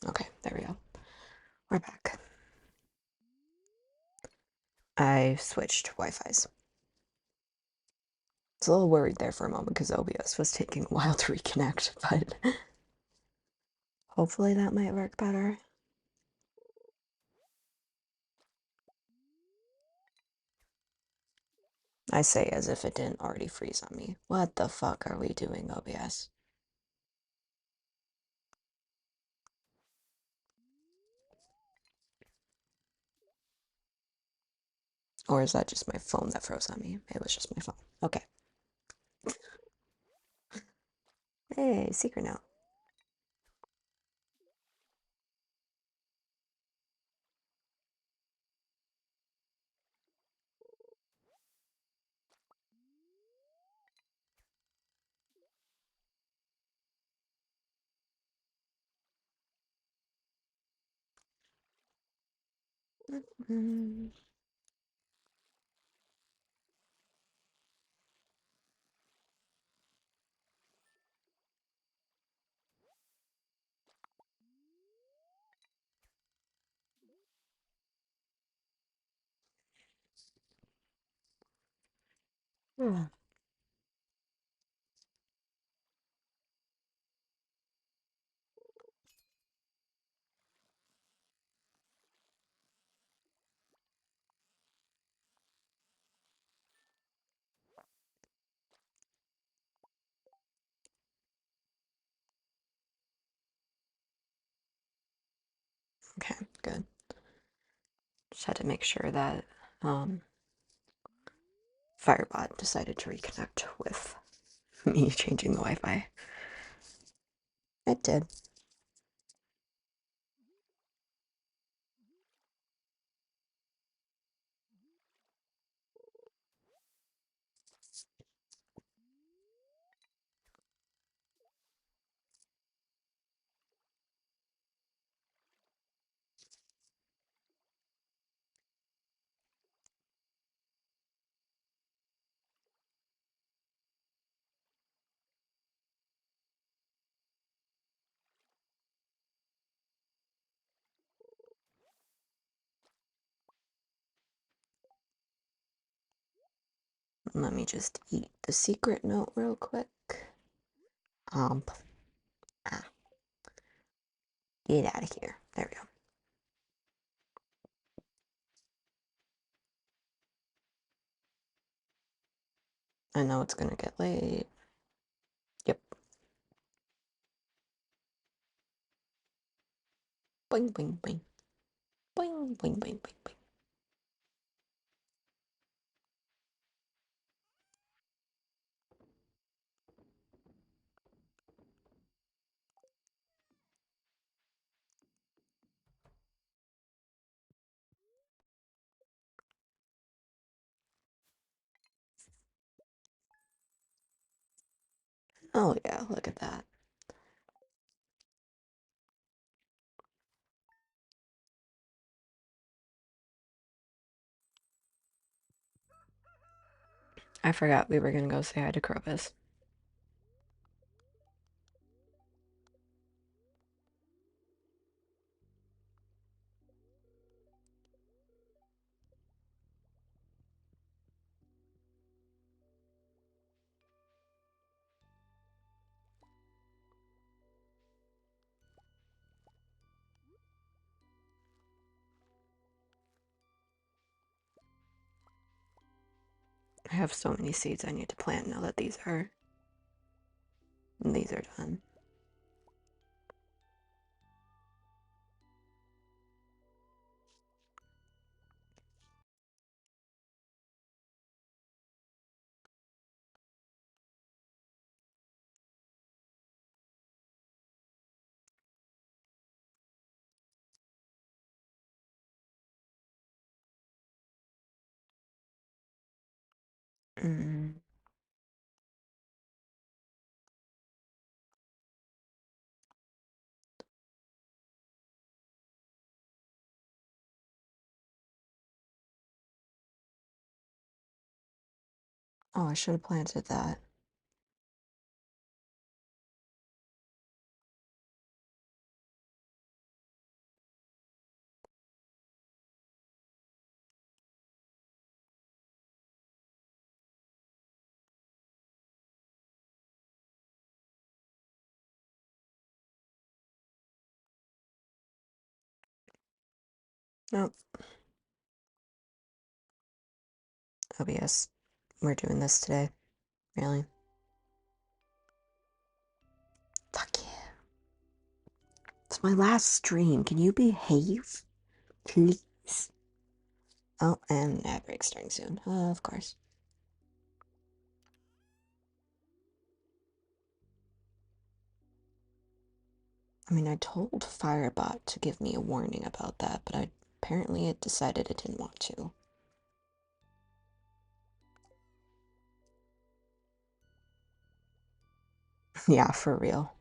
Okay, there we go. We're back. I switched Wi-Fi's. I was a little worried there for a moment because OBS was taking a while to reconnect, but hopefully that might work better. I say as if it didn't already freeze on me. What the fuck are we doing, OBS? Or is that just my phone that froze on me? It was just my phone. Okay. Hey, secret note. Mm. Hmm. Okay, good. Just had to make sure that um, Firebot decided to reconnect with me changing the Wi-Fi. It did. Let me just eat the secret note real quick. Um, ah, get out of here. There we go. I know it's gonna get late. Yep. Boing, boing, boing. Boing, boing, boing, boing, boing. Oh yeah, look at that. I forgot we were gonna go say hi to Krobus. I have so many seeds I need to plant now that these are done. Mm. Oh, I should have planted that. Nope. OBS. We're doing this today. Really? Fuck yeah. It's my last stream. Can you behave? Please. Oh, and ad break starting soon. Of course. I mean, I told Firebot to give me a warning about that, but apparently it decided it didn't want to. Yeah, for real.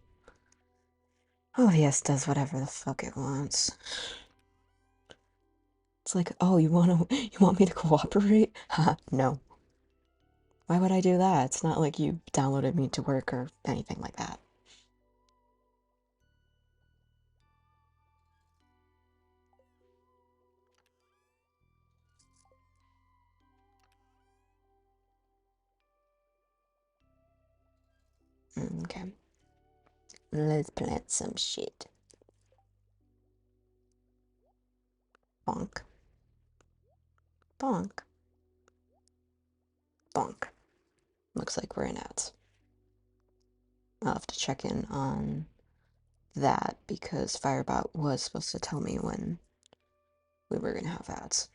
Oh, yes, does whatever the fuck it wants. It's like, oh, you want me to cooperate? Ha, no. Why would I do that? It's not like you downloaded me to work or anything like that. Okay. Let's plant some shit. Bonk. Bonk. Bonk. Looks like we're in ads. I'll have to check in on that because Firebot was supposed to tell me when we were gonna have ads.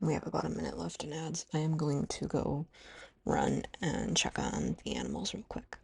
We have about a minute left in ads. I am going to go run and check on the animals real quick.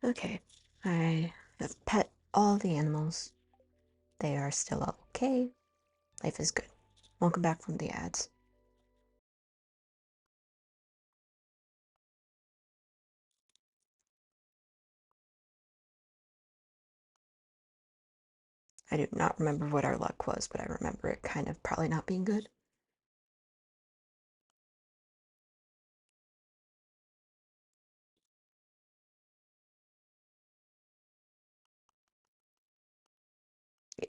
Okay, I have pet all the animals. They are still okay. Life is good. Welcome back from the ads. I do not remember what our luck was, but I remember it kind of probably not being good.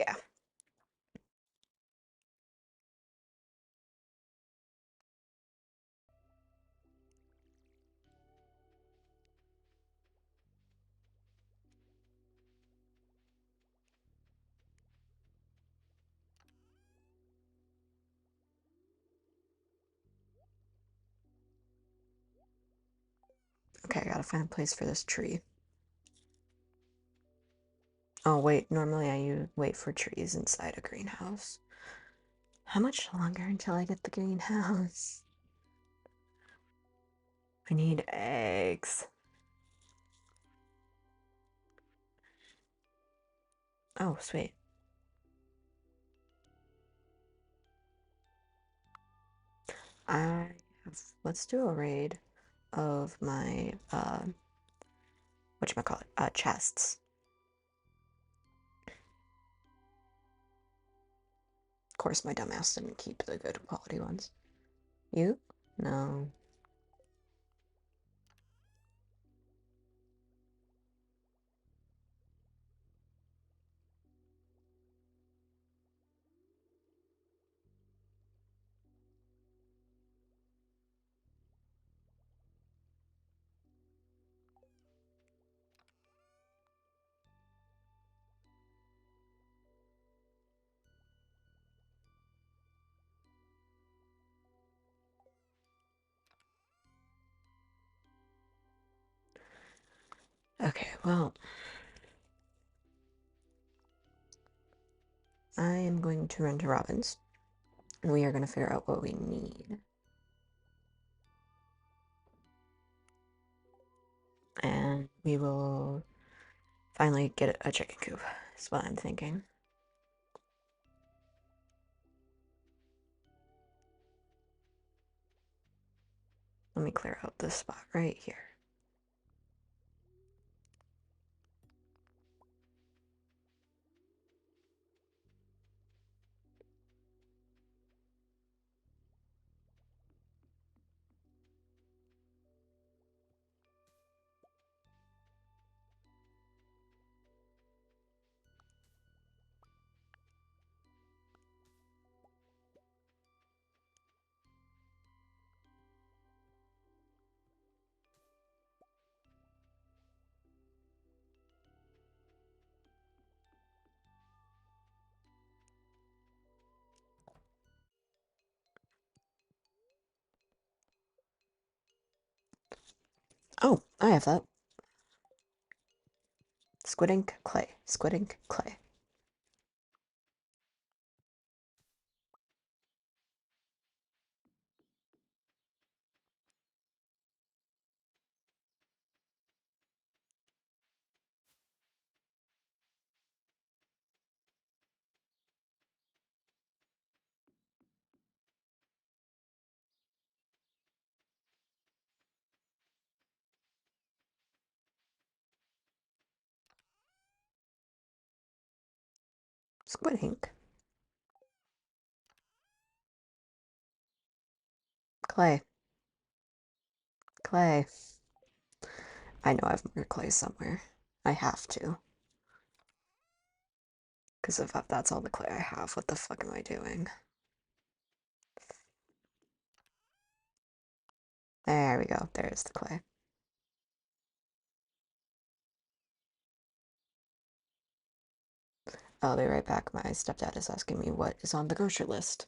Yeah. Okay, I gotta find a place for this tree. Oh, wait, normally I wait for trees inside a greenhouse. How much longer until I get the greenhouse? I need eggs. Oh, sweet. I have, let's do a raid of my, whatchamacallit, chests. Of course, my dumbass didn't keep the good quality ones. You? No. Okay, well, I am going to run to Robin's. And we are going to figure out what we need. And we will finally get a chicken coop, is what I'm thinking. Let me clear out this spot right here. Oh, I have that. Squid ink clay. Squid ink clay. Squid ink. Clay. Clay. I know I have more clay somewhere. I have to. Because if that's all the clay I have, what the fuck am I doing? There we go. There's the clay. I'll be right back. My stepdad is asking me what is on the grocery list.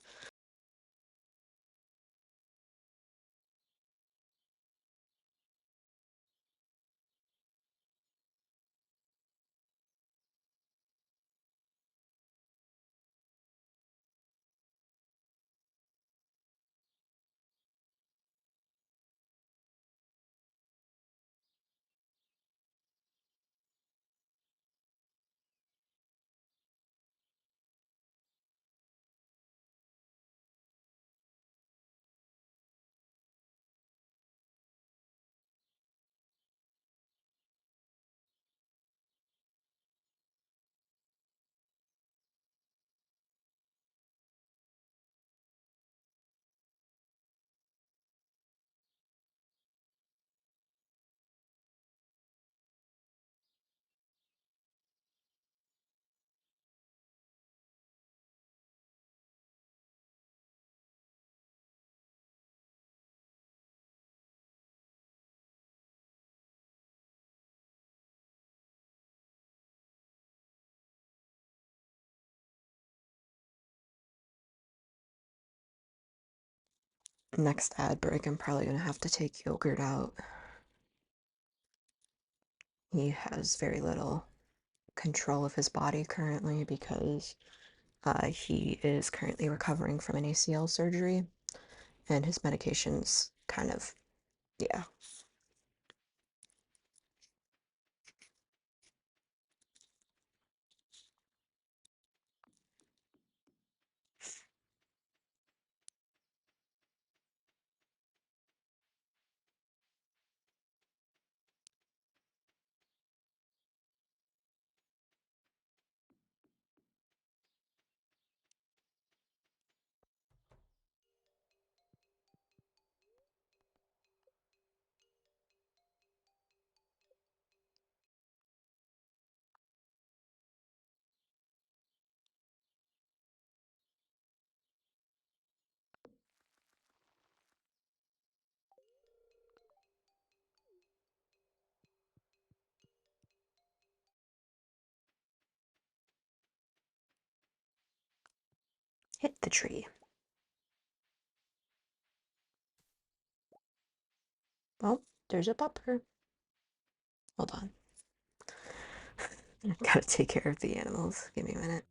Next ad break, I'm probably gonna have to take yogurt out. he has very little control of his body currently because he is currently recovering from an ACL surgery, and his medications kind of, yeah. Hit the tree. Oh, there's a bumper. Hold on. Gotta take care of the animals. Give me a minute.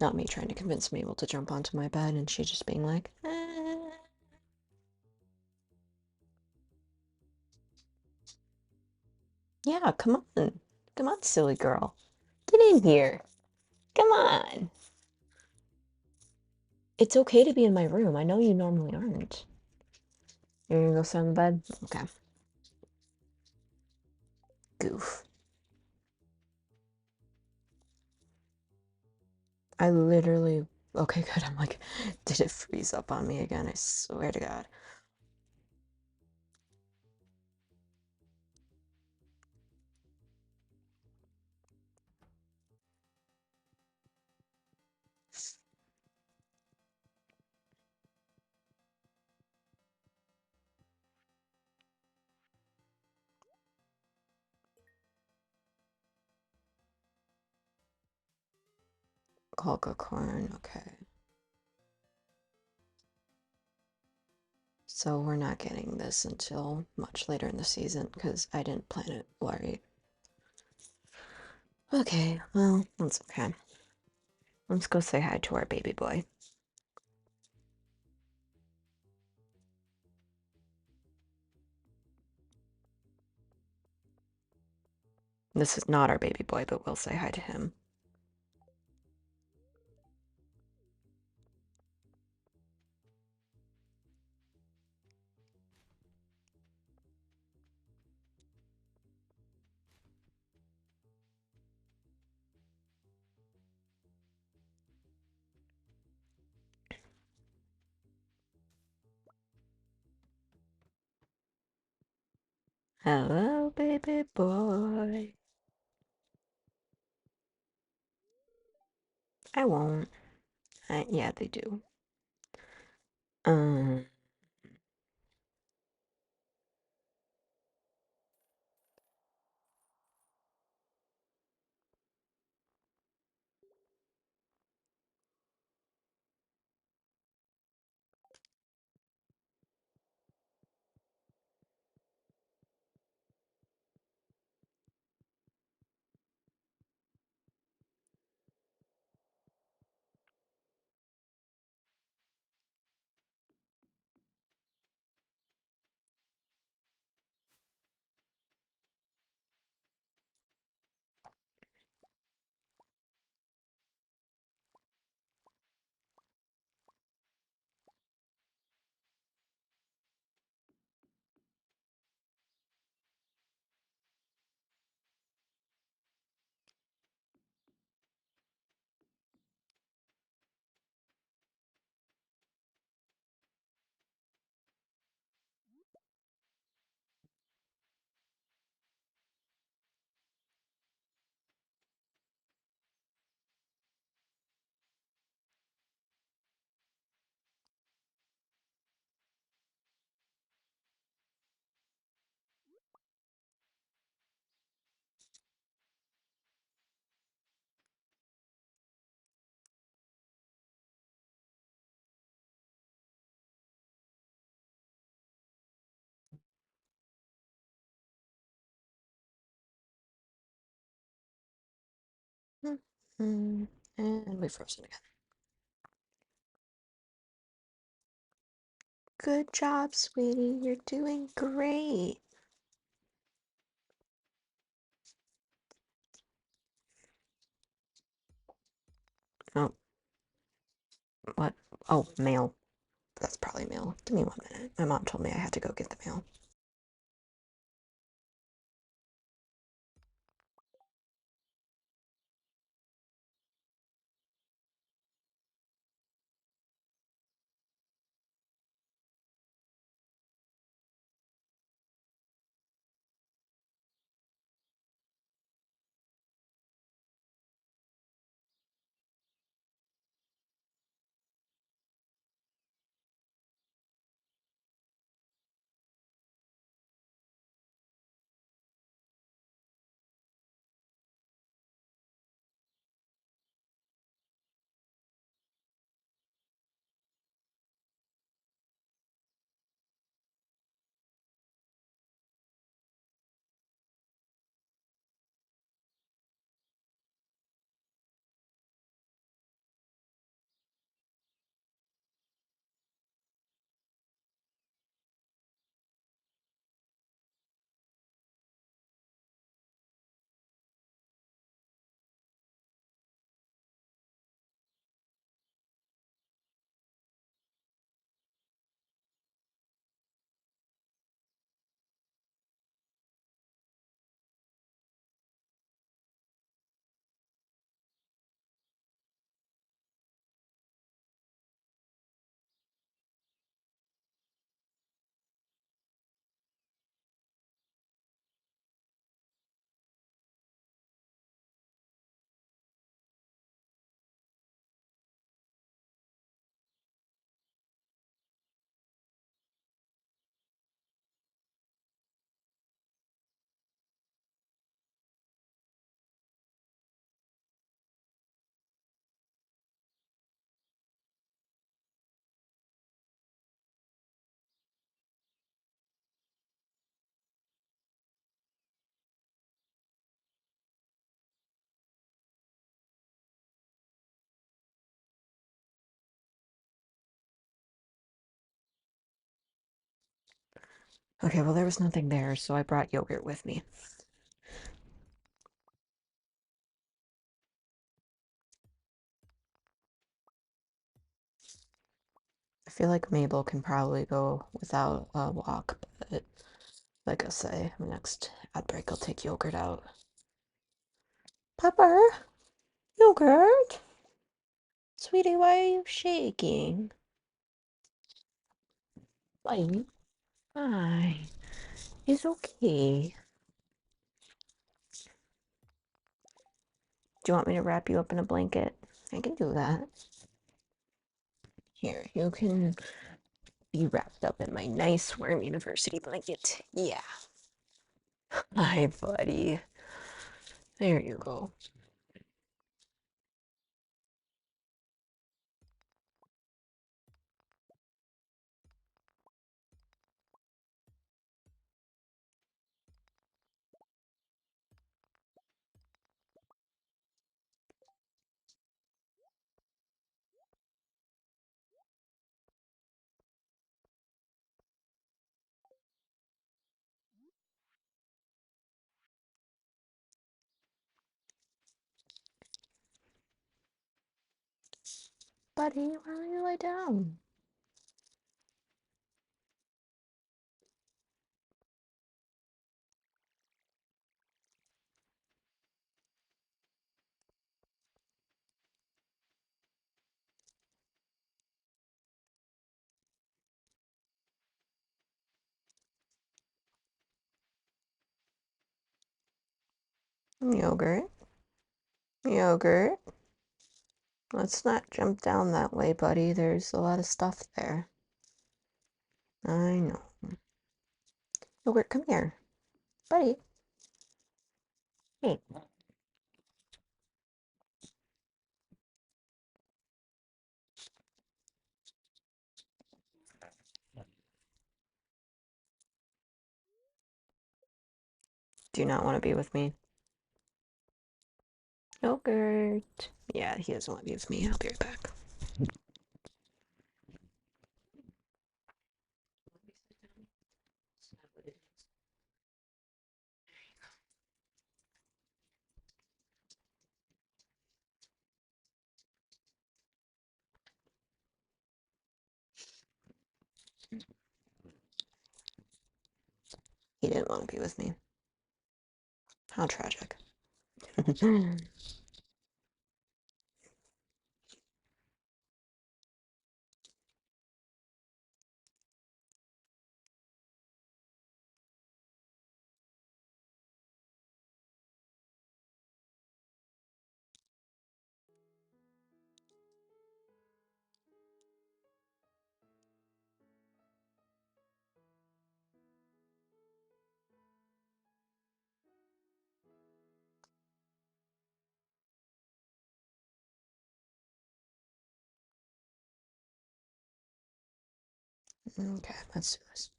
Not me trying to convince Mabel to jump onto my bed and she just being like, eh. Yeah, come on. Come on, silly girl. Get in here. Come on. It's okay to be in my room. I know you normally aren't. You're gonna go sit on the bed? Okay. Goof. I literally. Okay, good. I'm like, did it freeze up on me again? I swear to God. Colca corn, okay. So we're not getting this until much later in the season because I didn't plan it right. Okay, well, that's okay. Let's go say hi to our baby boy. This is not our baby boy, but we'll say hi to him. Hello, baby boy. I won't. Yeah, they do. Um, Mm, and we frozen again. Good job, sweetie. You're doing great. Oh, what? Oh, mail. That's probably mail. Give me 1 minute. My mom told me I had to go get the mail. Okay, well, there was nothing there, so I brought yogurt with me. I feel like Mabel can probably go without a walk, but like I say, my next outbreak, I'll take yogurt out. Pepper, yogurt? Sweetie, why are you shaking? Fine. Hi. It's okay. Do you want me to wrap you up in a blanket? I can do that. Here, you can be wrapped up in my nice warm university blanket. Yeah. Hi, buddy. There you go. Buddy, why don't you lie down? Yogurt. Yogurt. Let's not jump down that way, buddy. There's a lot of stuff there. I know. Yogurt, come here. Buddy. Hey. Do you not want to be with me? Yogurt. Yeah, he doesn't want to be with me. I'll be right back. He didn't want to be with me. How tragic. Okay, let's do this.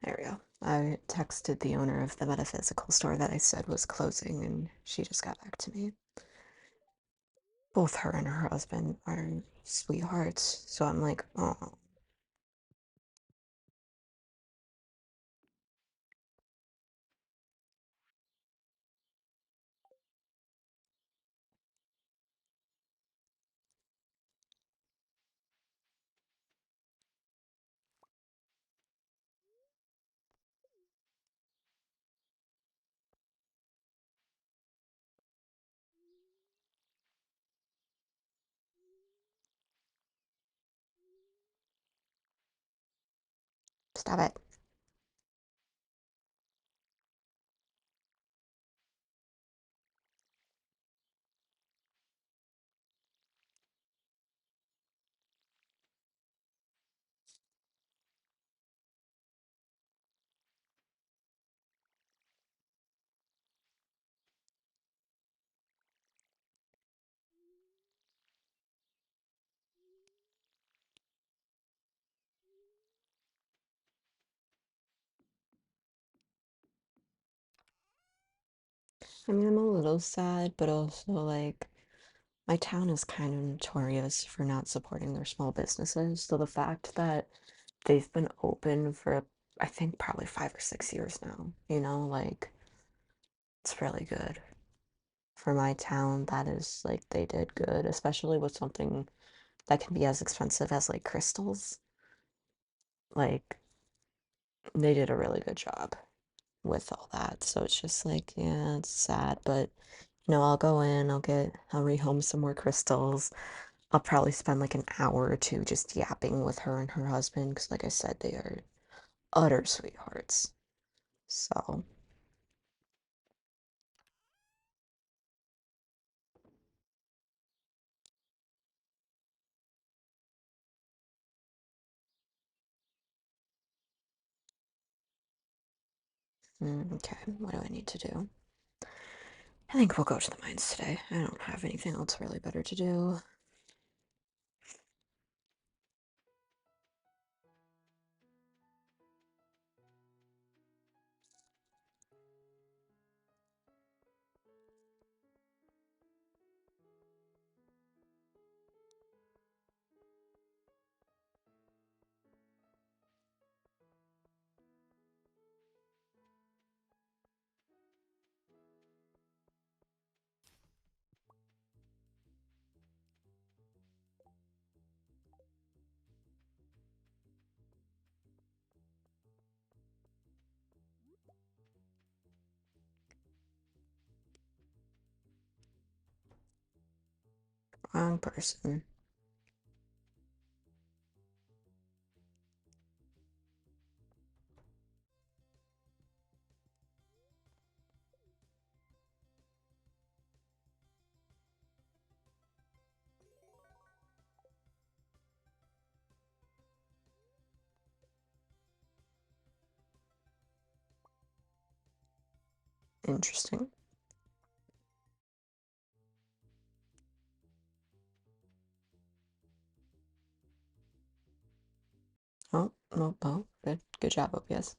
There we go. I texted the owner of the metaphysical store that I said was closing, and she just got back to me. Both her and her husband are sweethearts, so I'm like, oh, stop it. I mean, I'm a little sad, but also like my town is kind of notorious for not supporting their small businesses. So the fact that they've been open for, I think, probably 5 or 6 years now, like it's really good for my town. That is like they did good, especially with something that can be as expensive as like crystals. Like they did a really good job with all that. So it's just like, yeah, it's sad, but I'll go in, I'll rehome some more crystals. I'll probably spend like an hour or two just yapping with her and her husband because, like I said, they are utter sweethearts. So, okay, what do I need to do? I think we'll go to the mines today. I don't have anything else really better to do. wrong person. Interesting. Oh, no, oh, good. Good job, OPS.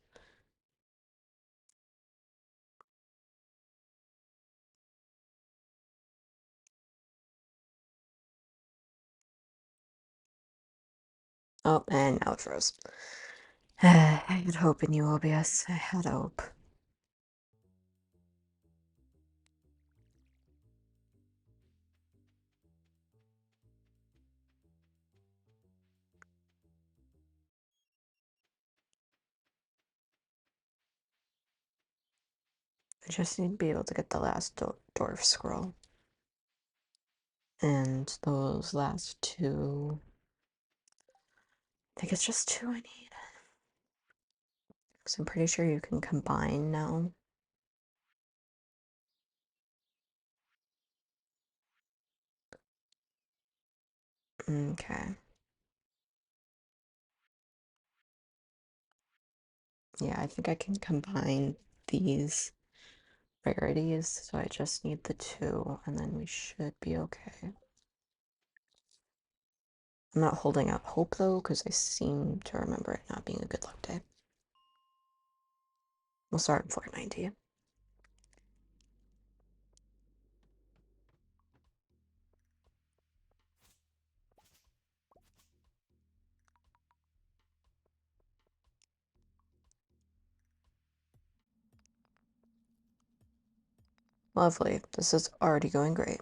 Oh, and now it froze. I had hope in you, OBS. I had hope. I just need to be able to get the last dwarf scroll. And those last two. I think it's just two I need. Because I'm pretty sure you can combine now. Okay. Yeah, I think I can combine these rarities, so I just need the two, and then we should be okay. I'm not holding out hope though, because I seem to remember it not being a good luck day. We'll start in 490. Lovely. This is already going great.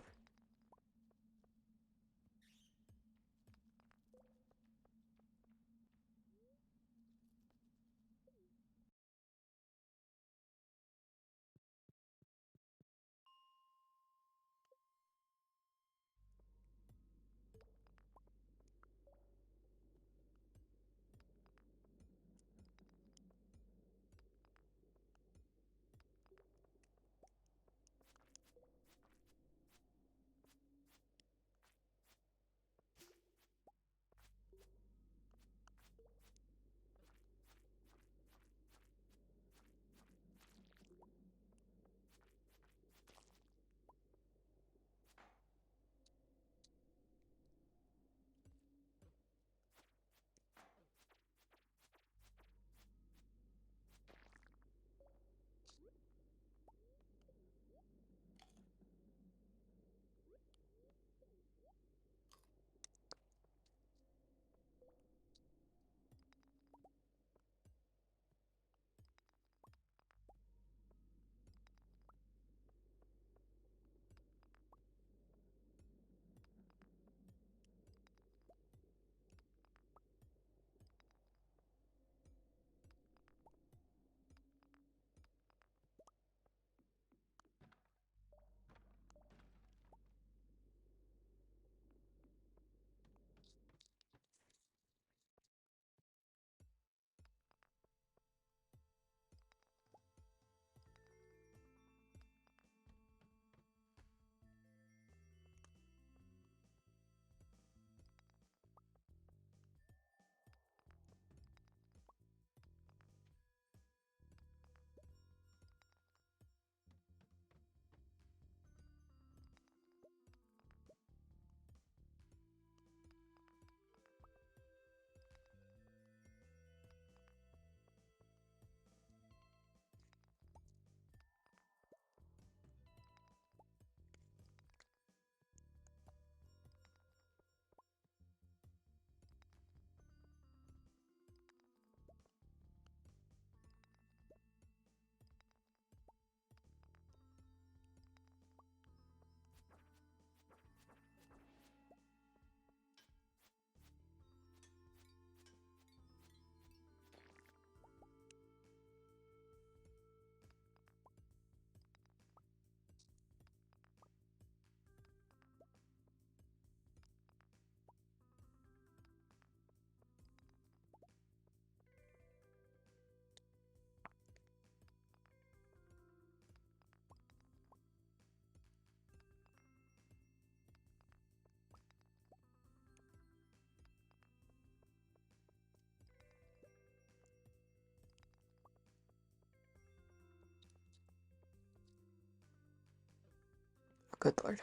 Good lord.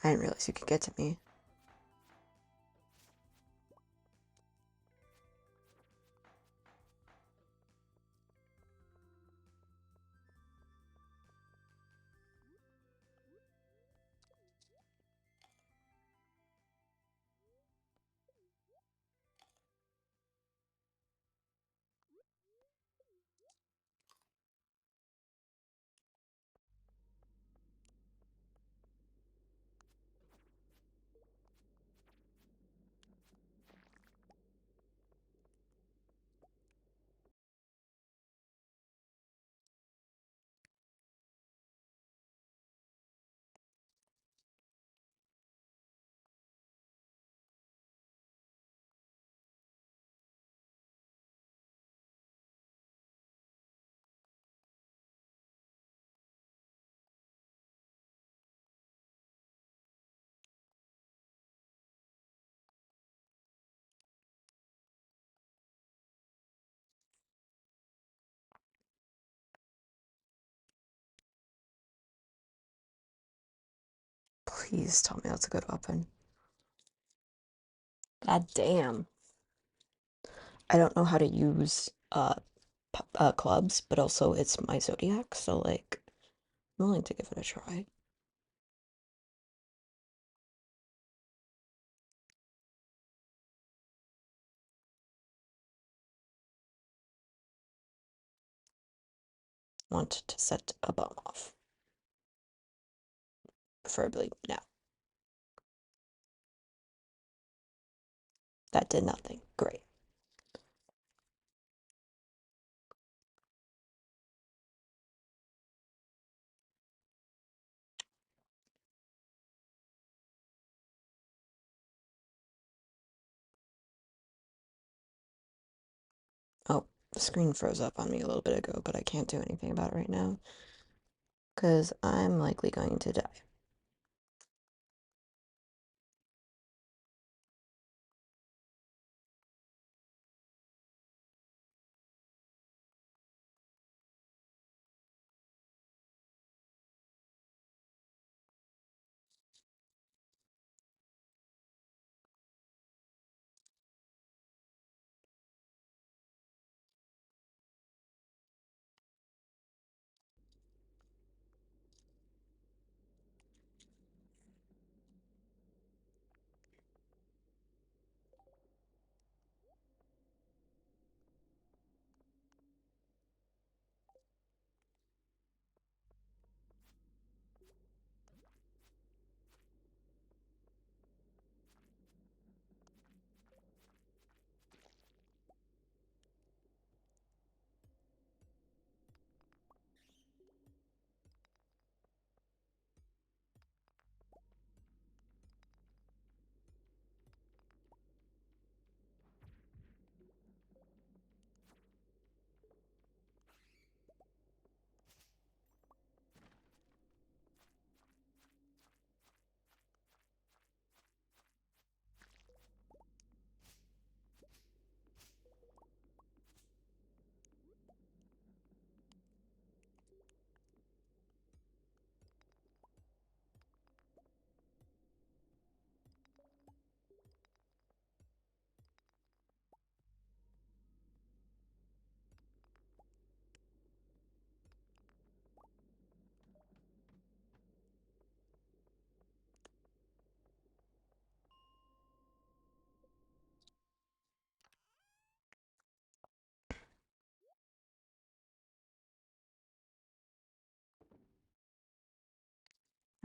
I didn't realize you could get to me. Please tell me that's a good weapon. God damn. I don't know how to use clubs, but also it's my zodiac, so like I'm willing to give it a try. Want to set a bomb off. Preferably now. That did nothing. Great. Oh, the screen froze up on me a little bit ago, but I can't do anything about it right now. Because I'm likely going to die.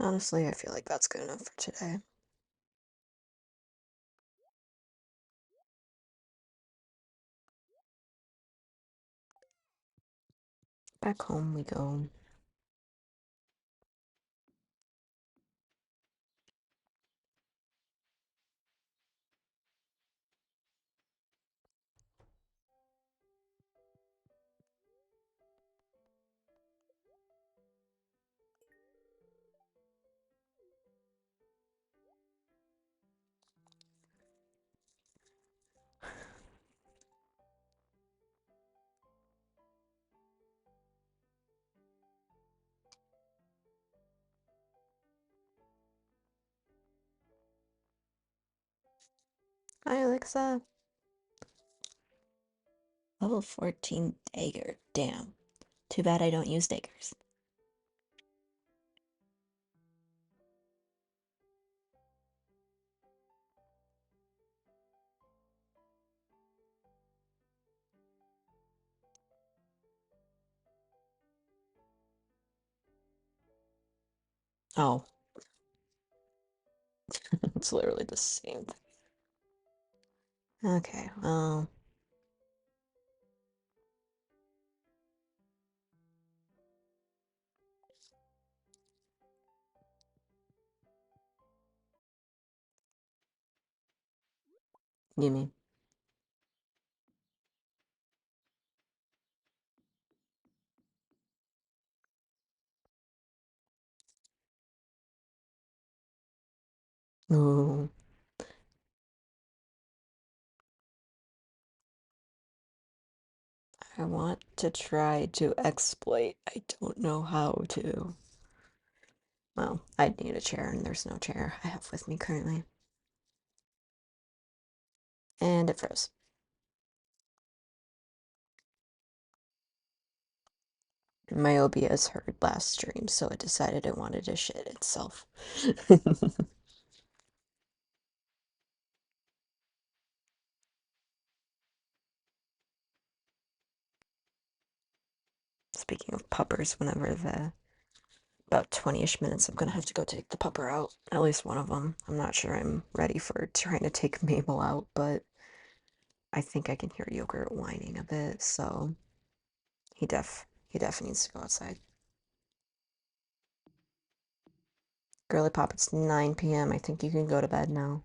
Honestly, I feel like that's good enough for today. Back home we go. Hi, Alexa. Level 14 dagger. Damn. Too bad I don't use daggers. Oh, it's literally the same thing. Okay, well, gimme. Ooh. I want to try to exploit. I don't know how to. Well, I'd need a chair, and there's no chair I have with me currently. And it froze. My OBS heard last stream, so it decided it wanted to shit itself. Speaking of puppers, whenever the about 20-ish minutes, I'm gonna have to go take the pupper out. At least one of them. I'm not sure I'm ready for trying to take Mabel out, but I think I can hear Yogurt whining a bit, so he def needs to go outside. Girly Pop, it's 9 p.m. I think you can go to bed now.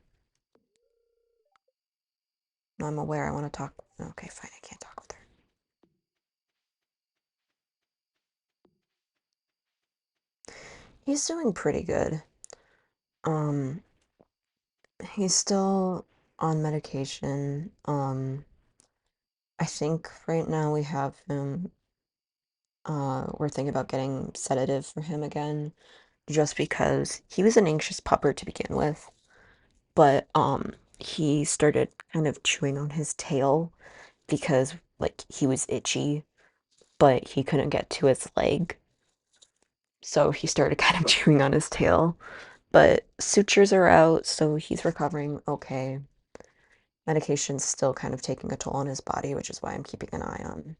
I'm aware I want to talk. Okay, fine, I can't talk with her. He's doing pretty good. Um, he's still on medication. I think right now we have him, we're thinking about getting sedative for him again, just because he was an anxious pupper to begin with, but he started kind of chewing on his tail because like he was itchy, but he couldn't get to his leg. So he started kind of chewing on his tail. But sutures are out, so he's recovering okay. Medication's still kind of taking a toll on his body, which is why I'm keeping an eye on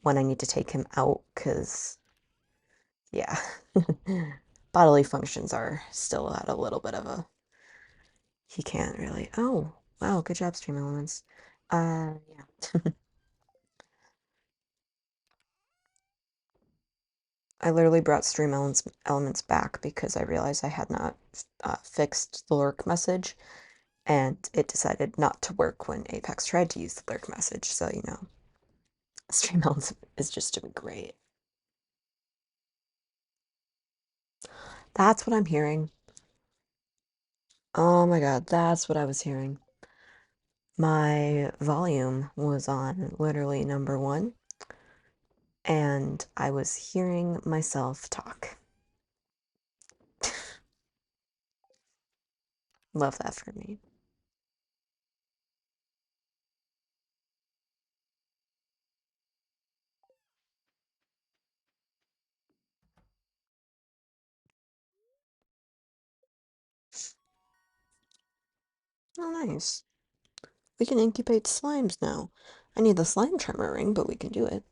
when I need to take him out, because, yeah, bodily functions are still at a little bit of a. He can't really. Oh, wow, good job, Stream Elements. Yeah. I literally brought Stream Elements back because I realized I had not fixed the lurk message, and it decided not to work when Apex tried to use the lurk message. So, Stream Elements is just doing great. That's what I'm hearing. Oh my God, that's what I was hearing. My volume was on literally number one, and I was hearing myself talk. Love that for me. Oh, nice. We can incubate slimes now. I need the slime tremor ring, but we can do it.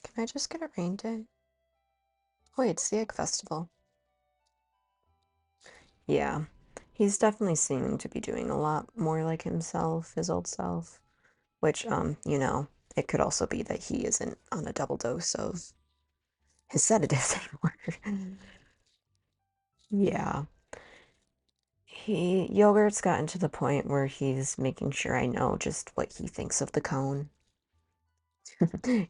Can I just get a rain day? Wait, it's the Egg Festival. Yeah, he's definitely seeming to be doing a lot more like himself, his old self. Which, it could also be that he isn't on a double dose of his sedatives anymore. Yeah. Yogurt's gotten to the point where he's making sure I know just what he thinks of the cone.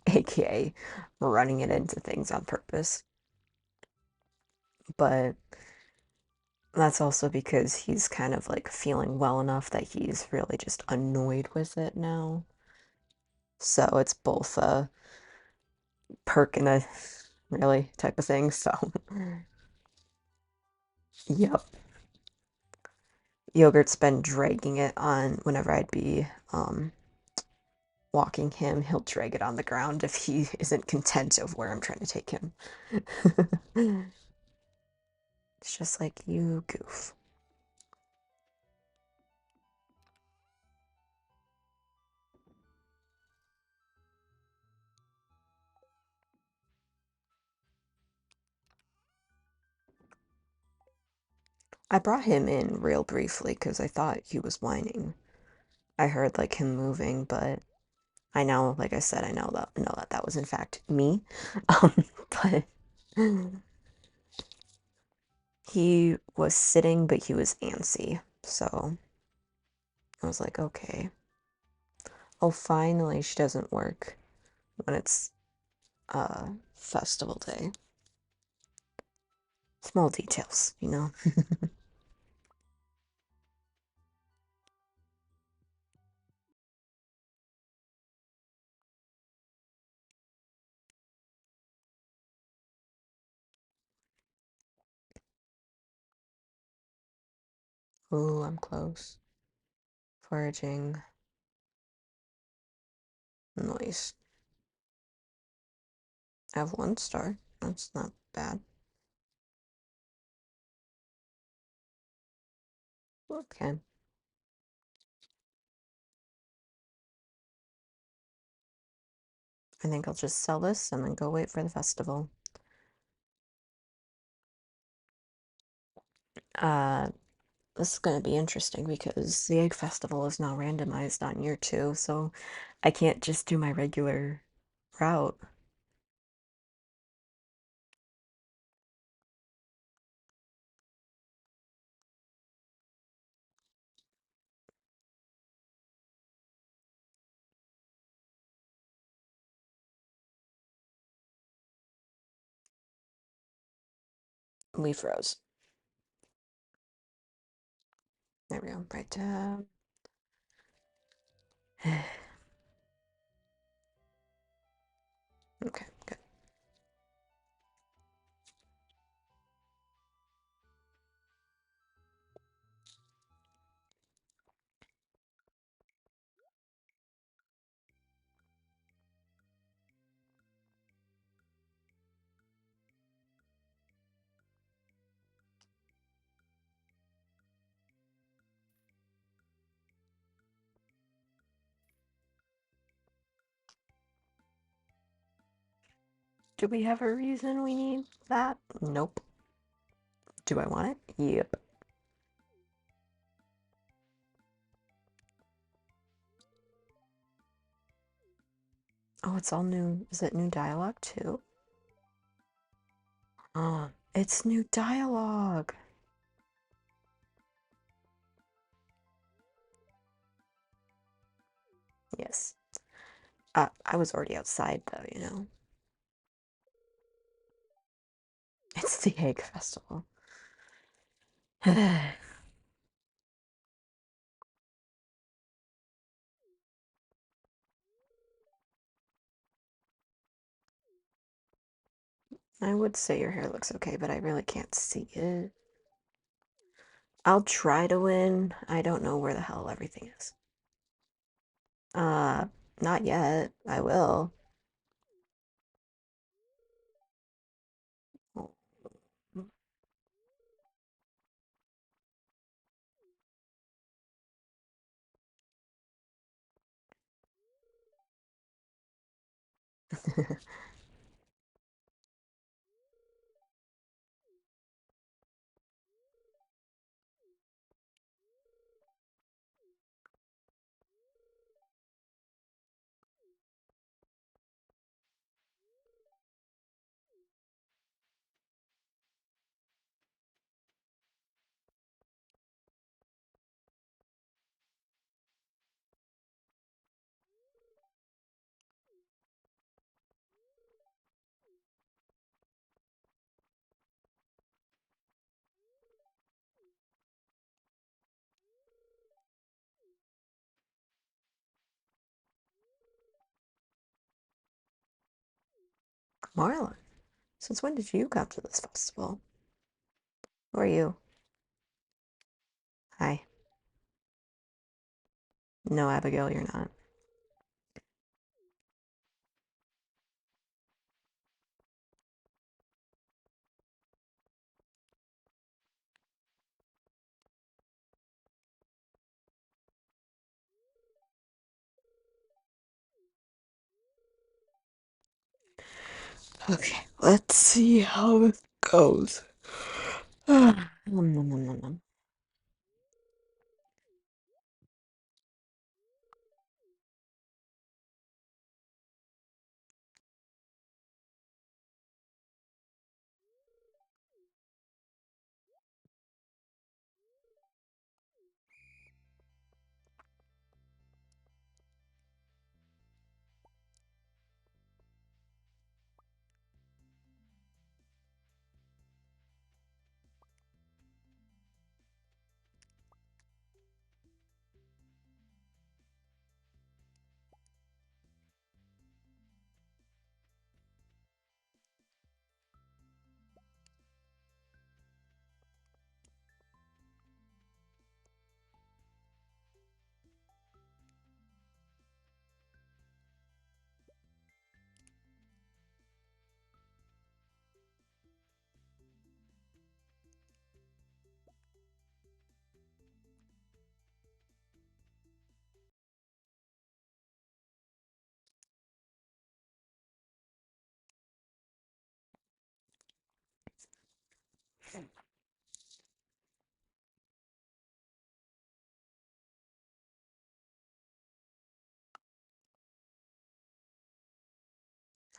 aka running it into things on purpose. But that's also because he's kind of like feeling well enough that he's really just annoyed with it now. So it's both a perk and a really type of thing. So, yep. Yogurt's been dragging it on whenever I'd be walking him. He'll drag it on the ground if he isn't content of where I'm trying to take him. It's just like, you goof. I brought him in real briefly because I thought he was whining. I heard like him moving, but I know, like I said, I know that that was in fact me. But he was sitting, but he was antsy. So I was like, okay. Oh, finally, she doesn't work when it's festival day. Small details, you know? Ooh, I'm close. Foraging noise. I have 1 star. That's not bad. Okay. I think I'll just sell this and then go wait for the festival. Uh, this is going to be interesting because the Egg Festival is now randomized on year 2, so I can't just do my regular route. We froze. There we go. Right. Okay, good. Do we have a reason we need that? Nope. Do I want it? Yep. Oh, it's all new. Is it new dialogue too? Oh, it's new dialogue. Yes. I was already outside though, you know. It's the Egg Festival. I would say your hair looks okay, but I really can't see it. I'll try to win. I don't know where the hell everything is. Uh, Not yet. I will. Marla, since when did you come to this festival? Who are you? Hi. No, Abigail, you're not. Okay, let's see how this goes. Nom, nom, nom, nom, nom.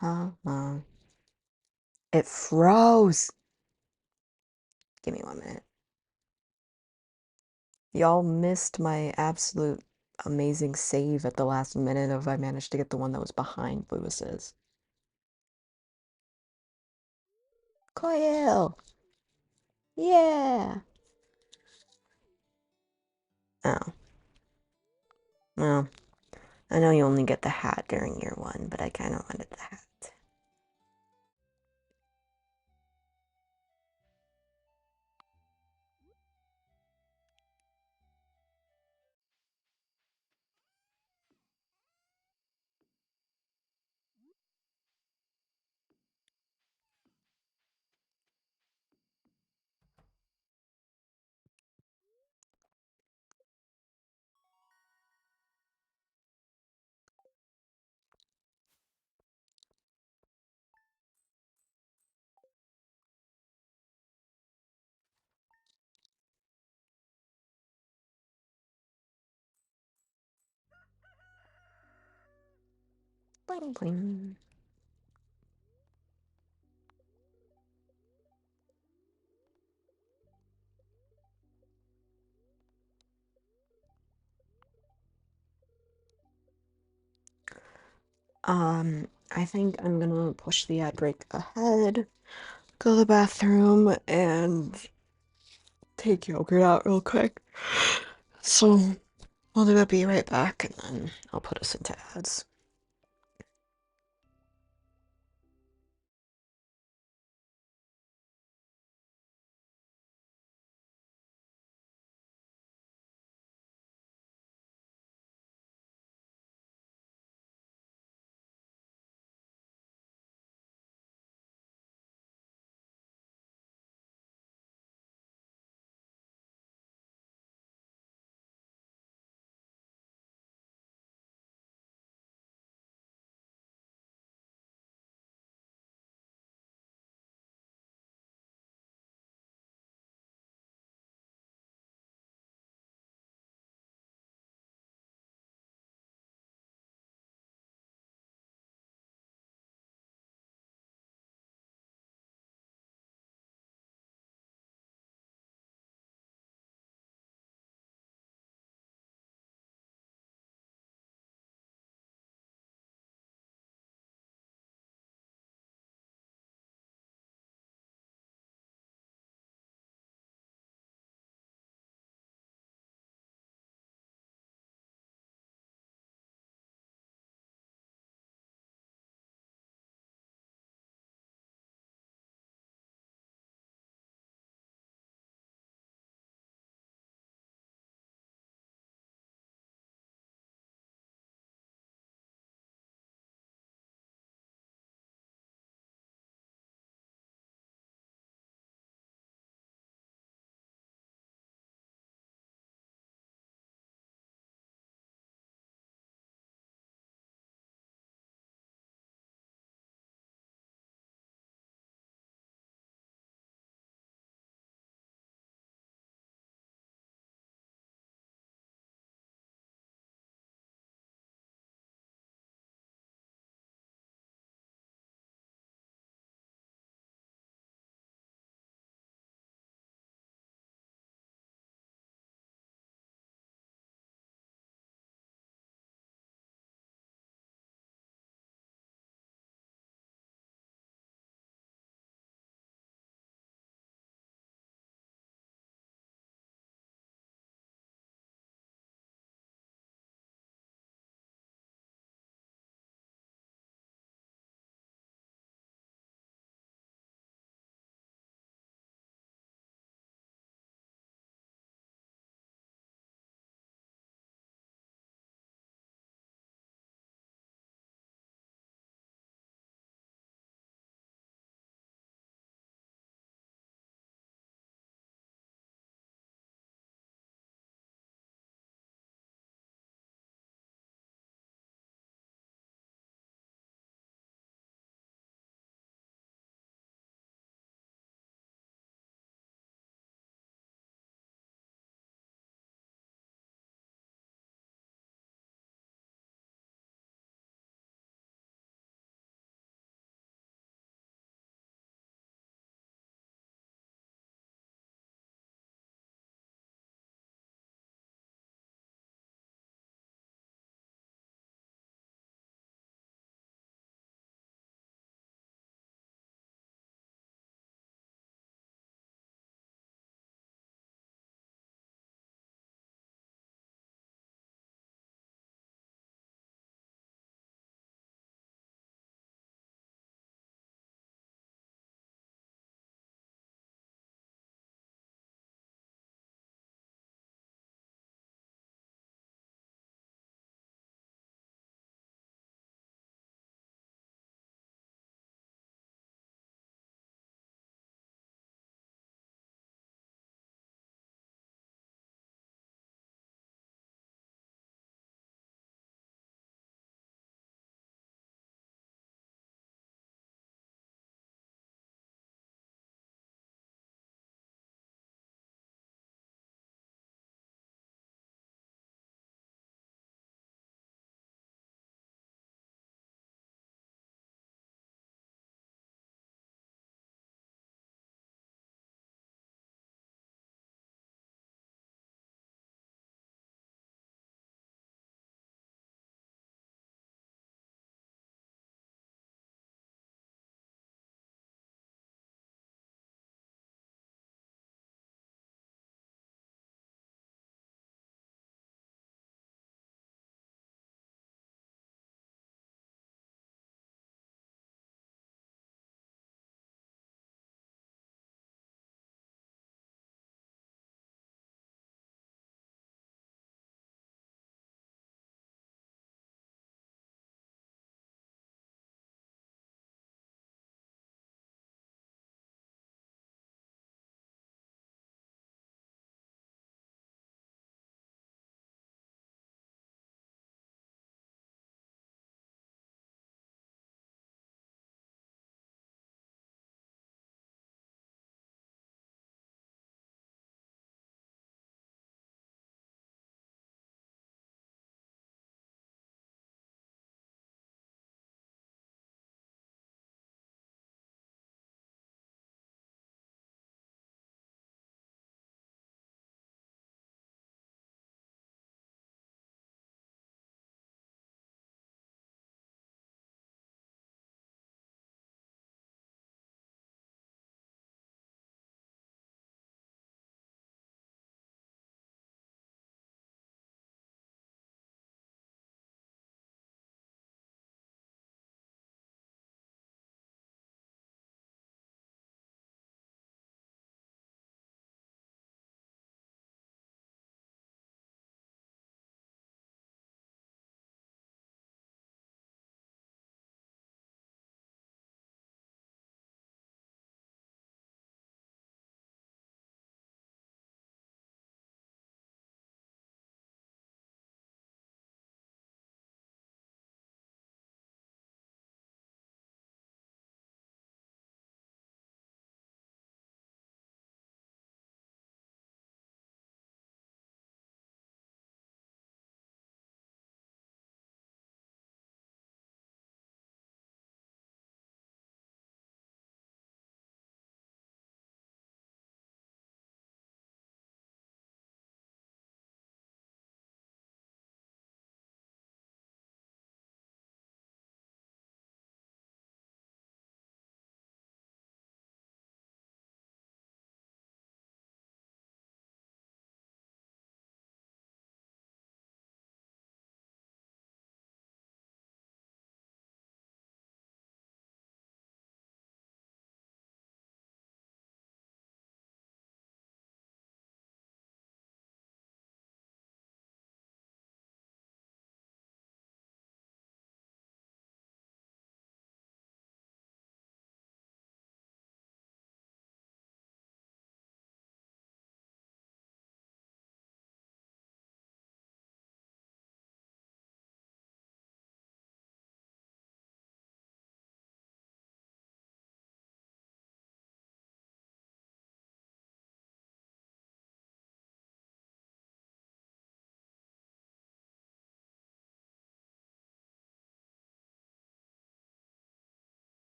Huh? It froze. Give me 1 minute. Y'all missed my absolute amazing save at the last minute of I managed to get the one that was behind Lewis's. Coil! Yeah! Oh. Well, I know you only get the hat during year 1, but I kind of wanted the hat. Bling bling. I think I'm gonna push the ad break ahead, go to the bathroom, and take yogurt out real quick. So I'll be right back, and then I'll put us into ads.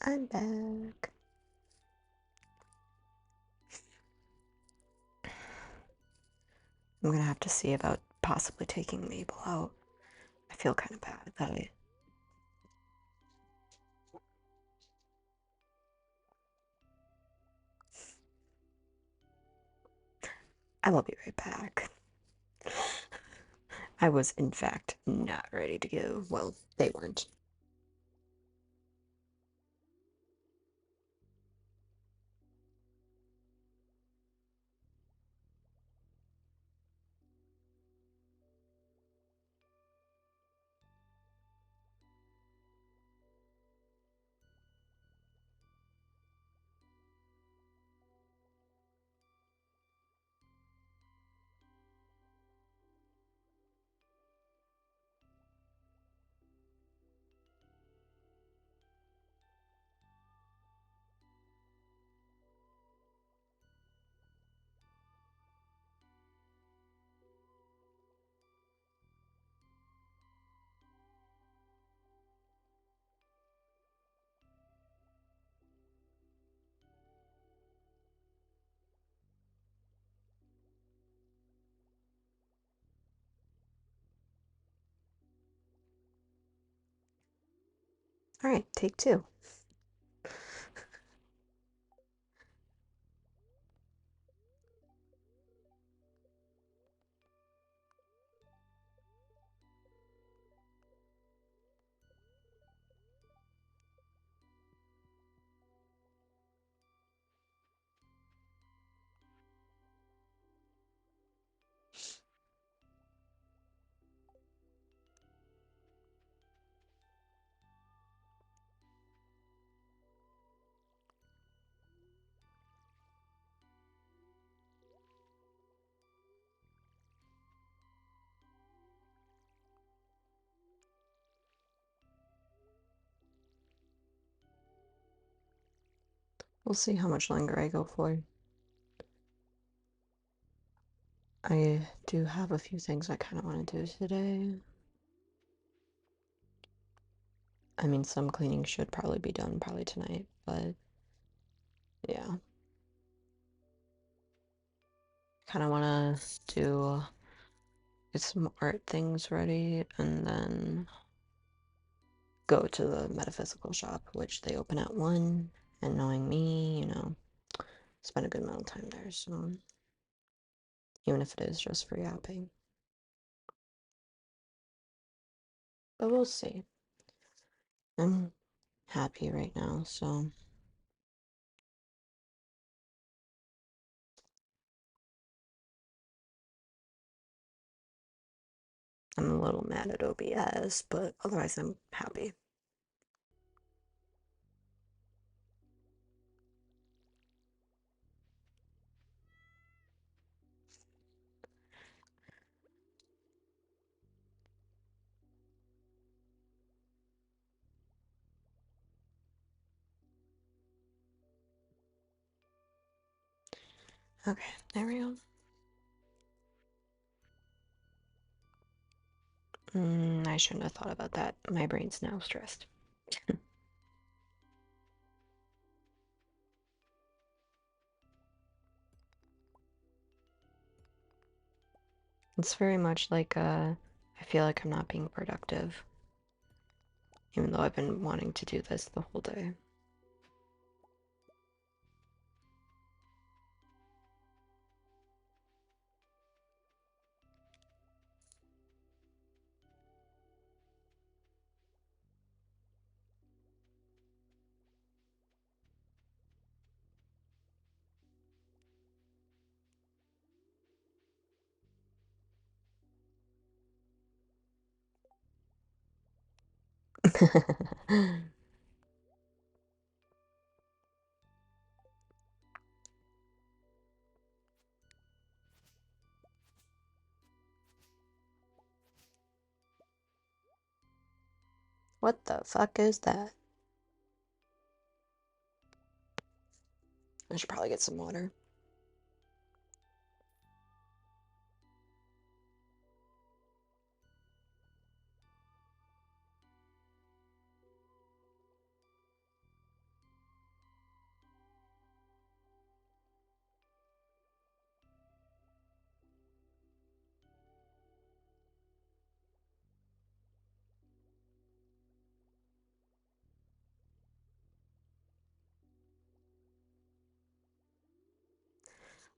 I'm back. I'm gonna have to see about possibly taking Mabel out. I feel kind of bad that I will be right back. I was, in fact, not ready to go. Well, they weren't. All right, take two. We'll see how much longer I go for. I do have a few things I kind of want to do today. I mean, some cleaning should probably be done probably tonight, but yeah. Kind of want to get some art things ready and then go to the metaphysical shop, which they open at 1, and knowing me, spend a good amount of time there, so even if it is just for yapping. But we'll see. I'm happy right now, so I'm a little mad at OBS, but otherwise I'm happy. Okay, there we go. I shouldn't have thought about that. My brain's now stressed. It's very much like, I feel like I'm not being productive, even though I've been wanting to do this the whole day. What the fuck is that? I should probably get some water.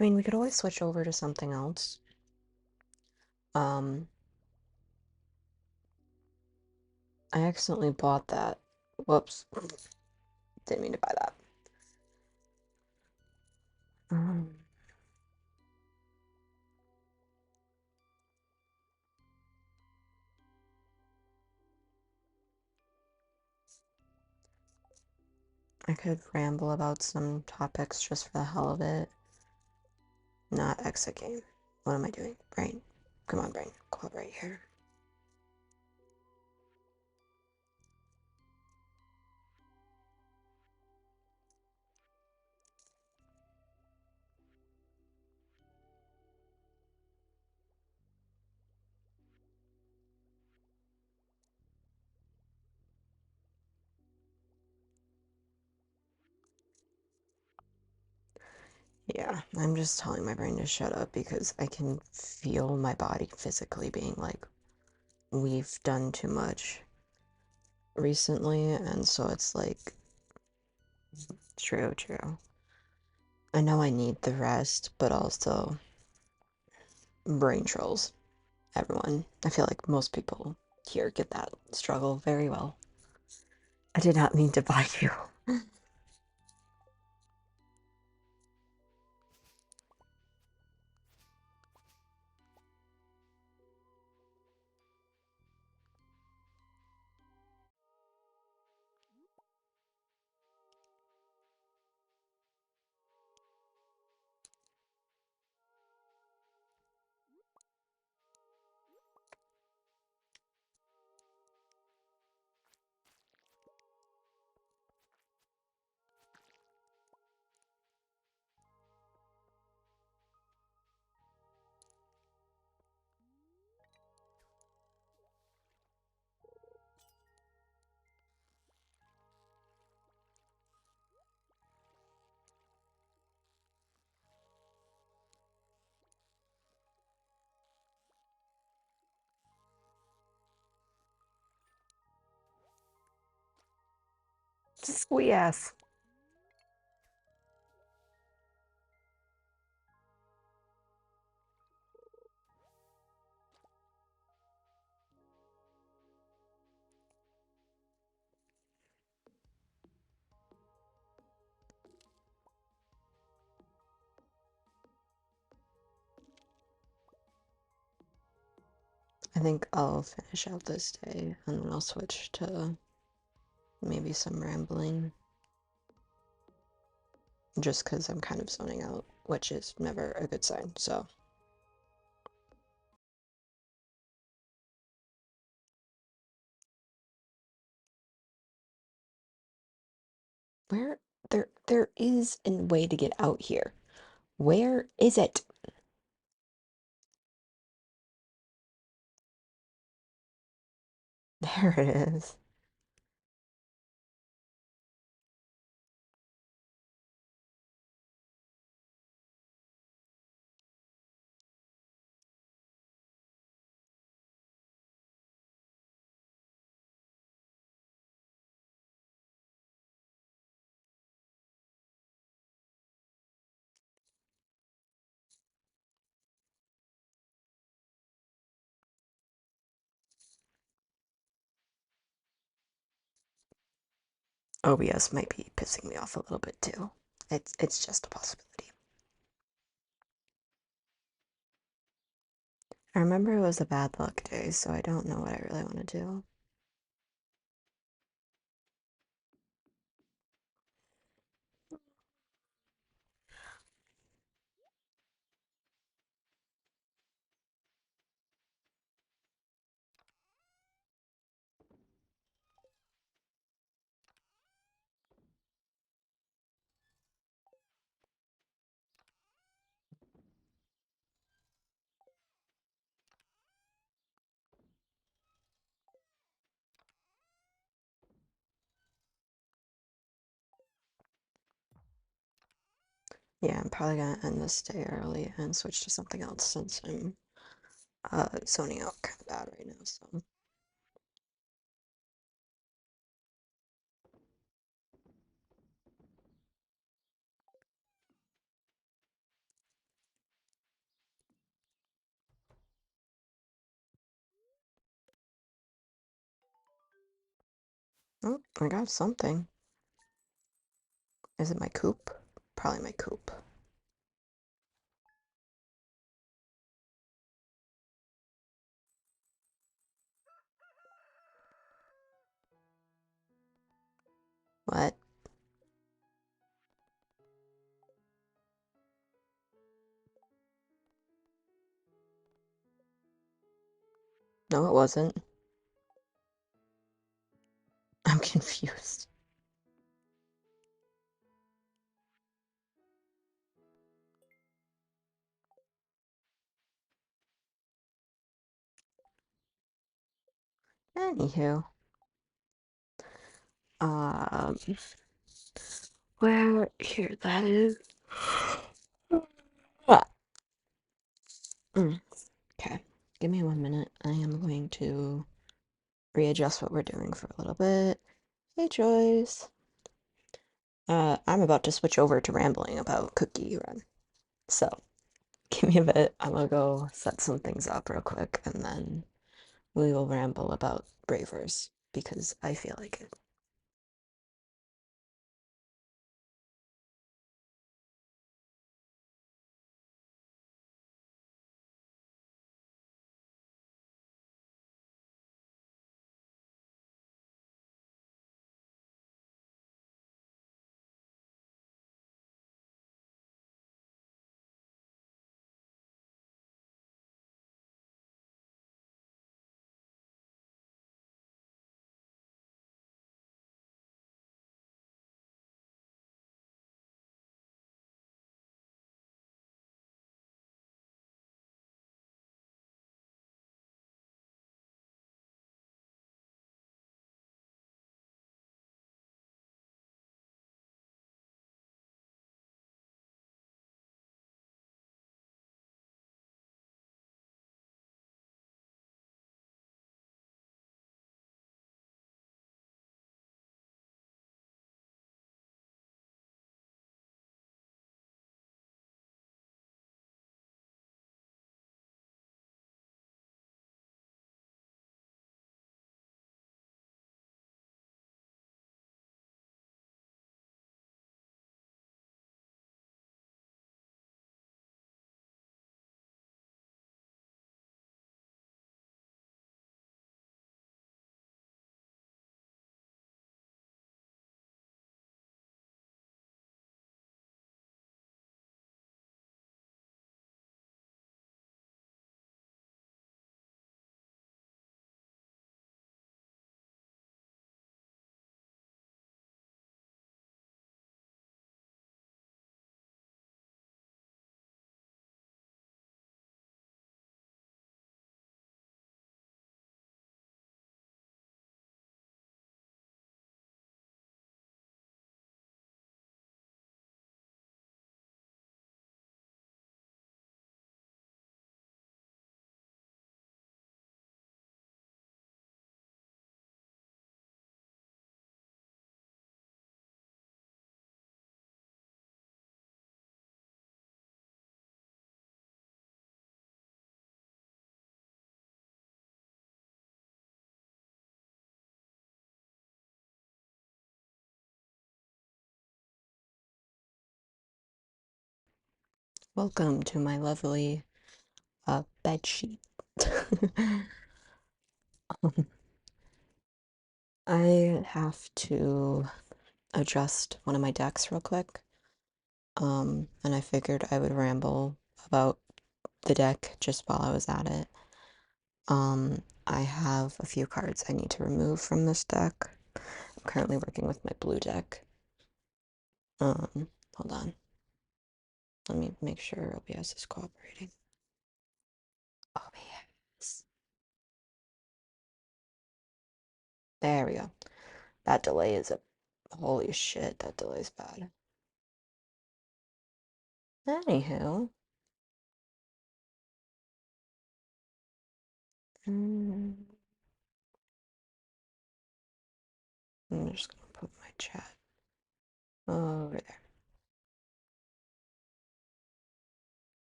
I mean, we could always switch over to something else. Um, I accidentally bought that. Whoops. Didn't mean to buy that. Um, I could ramble about some topics just for the hell of it. Not exit game. What am I doing? Brain. Come on, brain. Cooperate here. Yeah, I'm just telling my brain to shut up because I can feel my body physically being like, we've done too much recently, and so it's like, true, true. I know I need the rest, but also brain trolls. Everyone. I feel like most people here get that struggle very well. I did not mean to buy you. Sweet ass. I think I'll finish out this day and then I'll switch to maybe some rambling. Just because I'm kind of zoning out, which is never a good sign, so. Where? There is a way to get out here. Where is it? There it is. OBS might be pissing me off a little bit too. It's just a possibility. I remember it was a bad luck day, so I don't know what I really want to do. Yeah, I'm probably gonna end this day early and switch to something else since I'm zoning out kind of bad right now, so. I got something. Is it my coop? Probably my coop. What? No, it wasn't. I'm confused. Anywho, um, where here that is. Ah, okay, give me 1 minute. I am going to readjust what we're doing for a little bit. Hey, Joyce. I'm about to switch over to rambling about Cookie Run. So, give me a bit. I'm gonna go set some things up real quick, and then we will ramble about Bravers because I feel like it. Welcome to my lovely bed sheet. I have to adjust one of my decks real quick. And I figured I would ramble about the deck just while I was at it. I have a few cards I need to remove from this deck. I'm currently working with my blue deck. Hold on. Let me make sure OBS is cooperating. OBS. There we go. That delay is a holy shit, that delay's bad. Anywho, mm, I'm just gonna put my chat over there.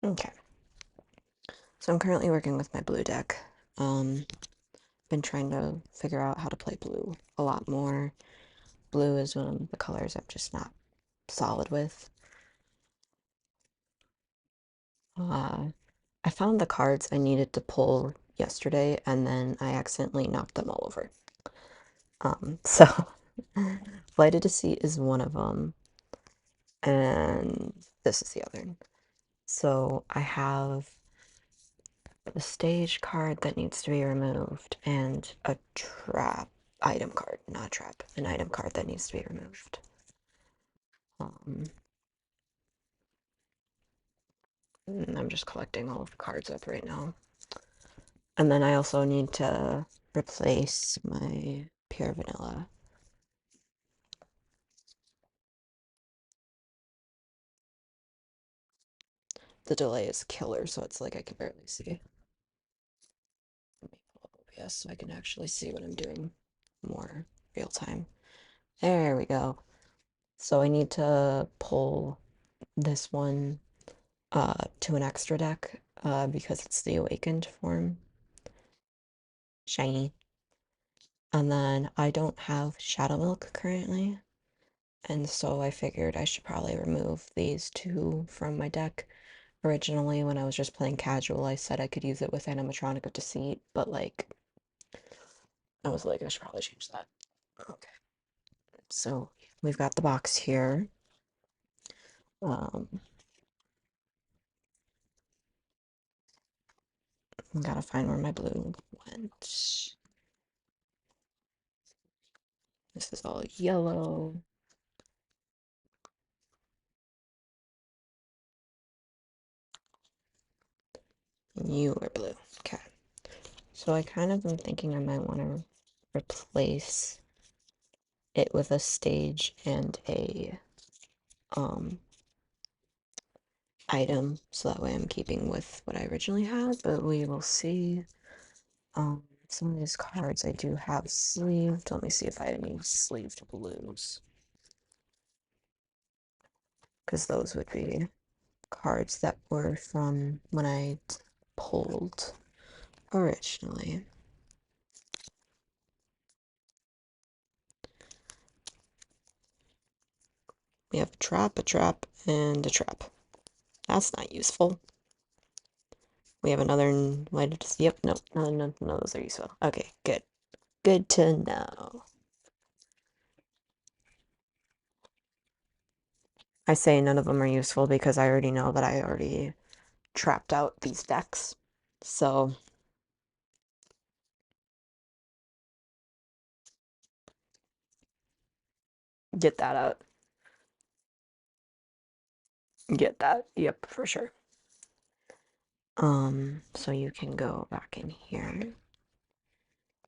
Okay. So I'm currently working with my blue deck. Been been trying to figure out how to play blue a lot more. Blue is one of the colors I'm just not solid with. I found the cards I needed to pull yesterday, and then I accidentally knocked them all over. So Flight of Deceit is one of them, and this is the other. So I have the stage card that needs to be removed, and a trap item card, not a trap, an item card that needs to be removed. I'm just collecting all of the cards up right now. And then I also need to replace my Pure Vanilla. The delay is killer, so it's like I can barely see. Let me pull up OBS so I can actually see what I'm doing more real time. There we go. So I need to pull this one to an extra deck because it's the Awakened form. Shiny. And then I don't have Shadow Milk currently, and so I figured I should probably remove these two from my deck. Originally, when I was just playing casual, I said I could use it with Animatronic of Deceit, but like, I was like, I should probably change that. Okay. So we've got the box here. Gotta find where my blue went. This is all yellow. You are blue. Okay. So I kind of am thinking I might want to replace it with a stage and a item, so that way I'm keeping with what I originally had, but we will see. Some of these cards I do have sleeved. Let me see if I have any sleeved blues, because those would be cards that were from when I pulled originally. We have a trap, and a trap. That's not useful. We have another light. Yep, no, none of those are useful. Okay, good. Good to know. I say none of them are useful because I already know that I already trapped out these decks. So get that out. Get that. Yep, for sure. So you can go back in here.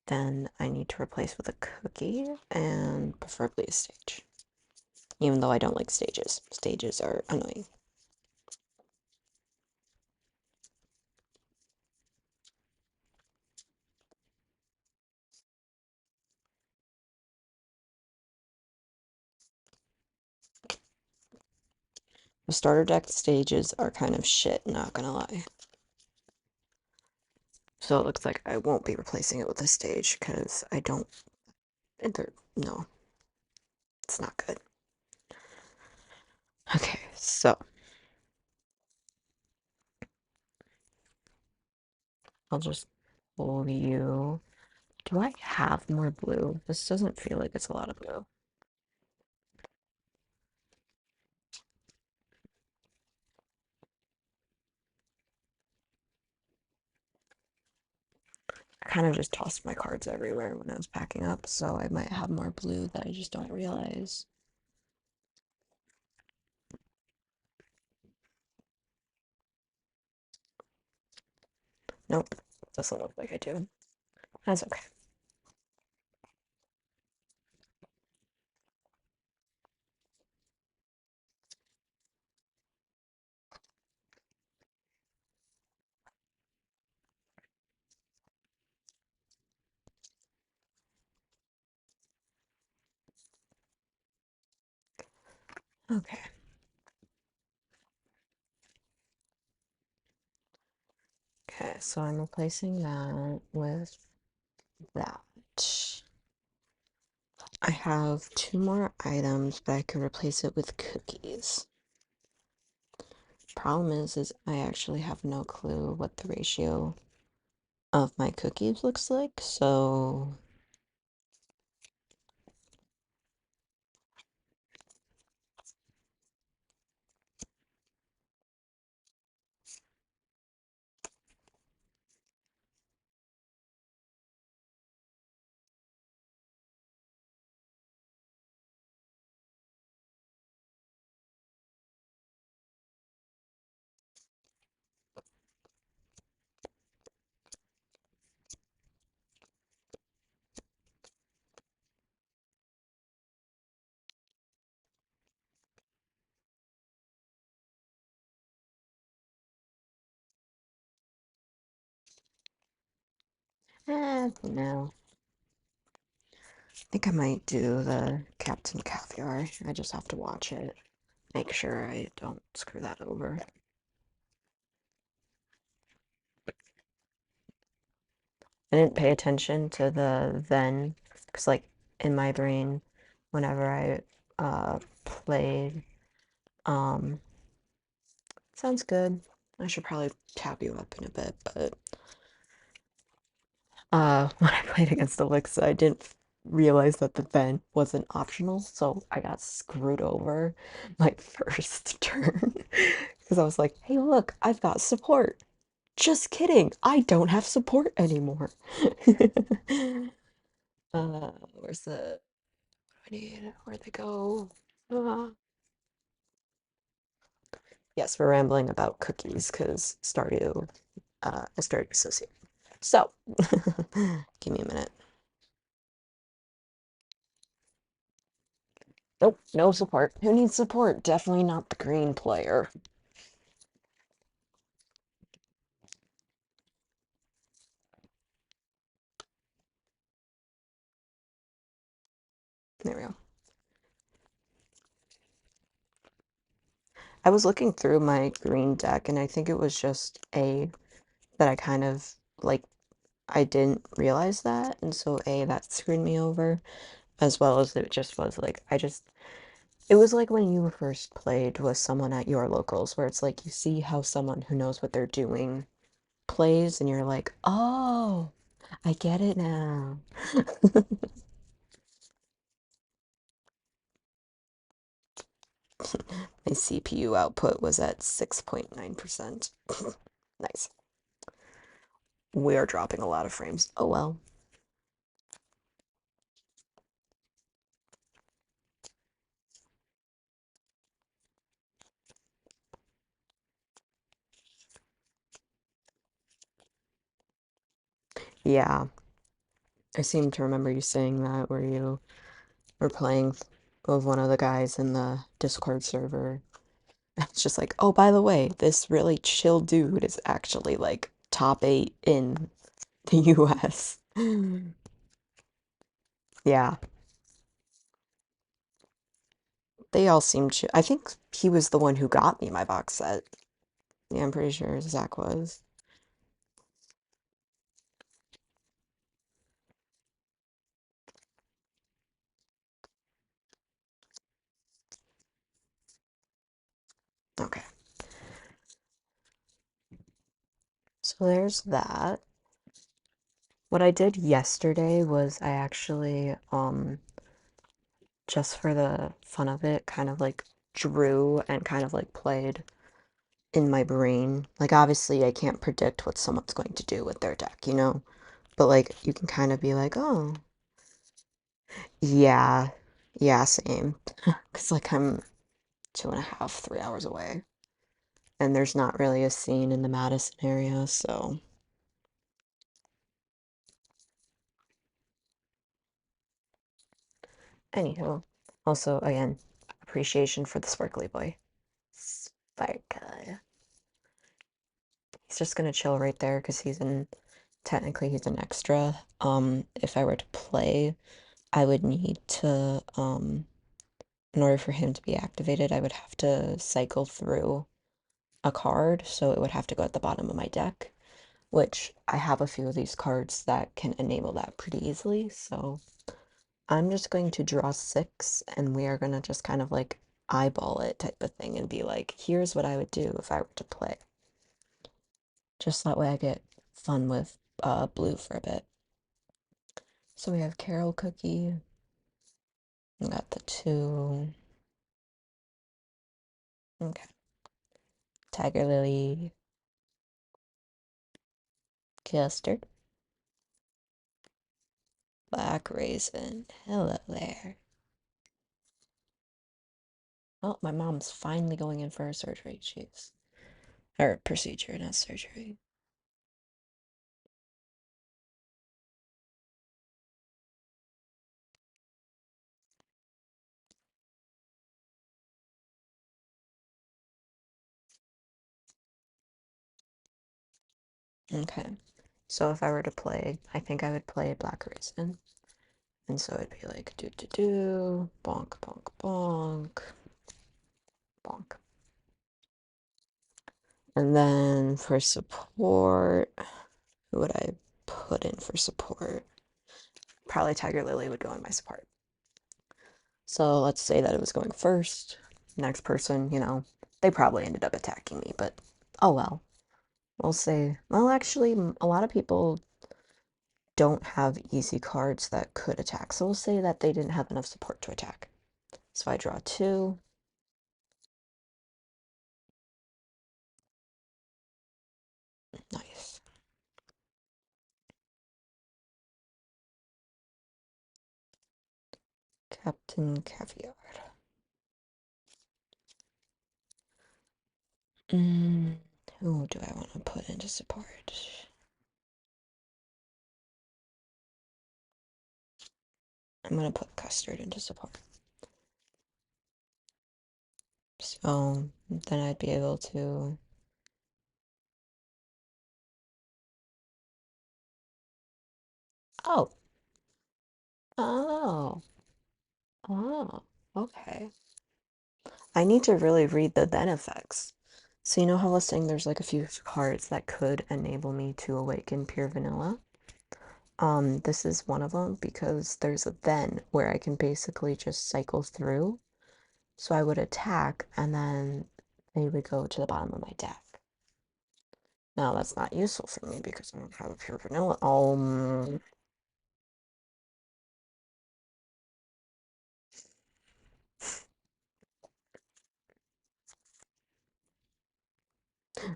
Then I need to replace with a cookie and preferably a stage. Even though I don't like stages. Stages are annoying. The starter deck stages are kind of shit, not gonna lie. So it looks like I won't be replacing it with a stage because I don't. No, it's not good. Okay, so I'll just pull you. Do I have more blue? This doesn't feel like it's a lot of blue. I kind of just tossed my cards everywhere when I was packing up, so I might have more blue that I just don't realize. Nope, doesn't look like I do. That's okay. Okay. Okay, so I'm replacing that with that. I have two more items, but I could replace it with cookies. Problem is I actually have no clue what the ratio of my cookies looks like, so no. I think I might do the Captain Caviar. I just have to watch it. Make sure I don't screw that over. I didn't pay attention to the then, because like in my brain, whenever I played, um, sounds good. I should probably tap you up in a bit, but when I played against Alexa, I didn't realize that the vent wasn't optional, so I got screwed over my first turn because I was like, "Hey, look, I've got support." Just kidding, I don't have support anymore. Where's the? What do I need? Where'd they go? Uh, yes, we're rambling about cookies because Stardew, I started associating. So, give me a minute. Nope, no support. Who needs support? Definitely not the green player. There we go. I was looking through my green deck and I think it was just A that I kind of like I didn't realize that, and so A that screwed me over, as well as it just was like it was like when you first played with someone at your locals where it's like you see how someone who knows what they're doing plays and you're like, "Oh, I get it now." My CPU output was at 6.9%. Nice. We are dropping a lot of frames. Oh well. Yeah, I seem to remember you saying that where you were playing with one of the guys in the Discord server. It's just like, oh, by the way, this really chill dude is actually like top 8 in the US. Yeah, they all seem chill. I think he was the one who got me my box set. Yeah, I'm pretty sure Zach was. Okay, so there's that. What I did yesterday was I actually, just for the fun of it, kind of like drew and kind of like played in my brain. Like, obviously, I can't predict what someone's going to do with their deck, you know? But like, you can kind of be like, oh, yeah, yeah, same. Because like, I'm 2.5, 3 hours away, and there's not really a scene in the Madison area, so. Anywho, also, again, appreciation for the sparkly boy. Sparkle. He's just gonna chill right there because technically he's an extra. If I were to play, I would need to, in order for him to be activated, I would have to cycle through a card, so it would have to go at the bottom of my deck. which I have a few of these cards that can enable that pretty easily. So I'm just going to draw 6 and we are going to just kind of like eyeball it type of thing and be like, here's what I would do if I were to play. Just that way I get fun with blue for a bit. So we have Carol Cookie. We got the 2. Okay. Tiger Lily. Custard. Black Raisin. Hello there. Oh, my mom's finally going in for her surgery. Jeez. Or procedure, not surgery. Okay. So if I were to play, I think I would play Black Raisin. And so it'd be like do do do, bonk, bonk, bonk, bonk. And then for support, who would I put in for support? Probably Tiger Lily would go in my support. So let's say that it was going first. Next person, you know, they probably ended up attacking me, but oh well. We'll say, well, actually, a lot of people don't have easy cards that could attack. So we'll say that they didn't have enough support to attack. So I draw 2. Nice. Captain Caviar. Who do I want to put into support? I'm going to put Custard into support. So then I'd be able to... Oh. Oh. Oh. Okay. I need to really read the then effects. So you know how I was saying there's like a few cards that could enable me to awaken pure vanilla? This is one of them because there's a then where I can basically just cycle through. So I would attack and then they would go to the bottom of my deck. Now that's not useful for me because I don't have a pure vanilla.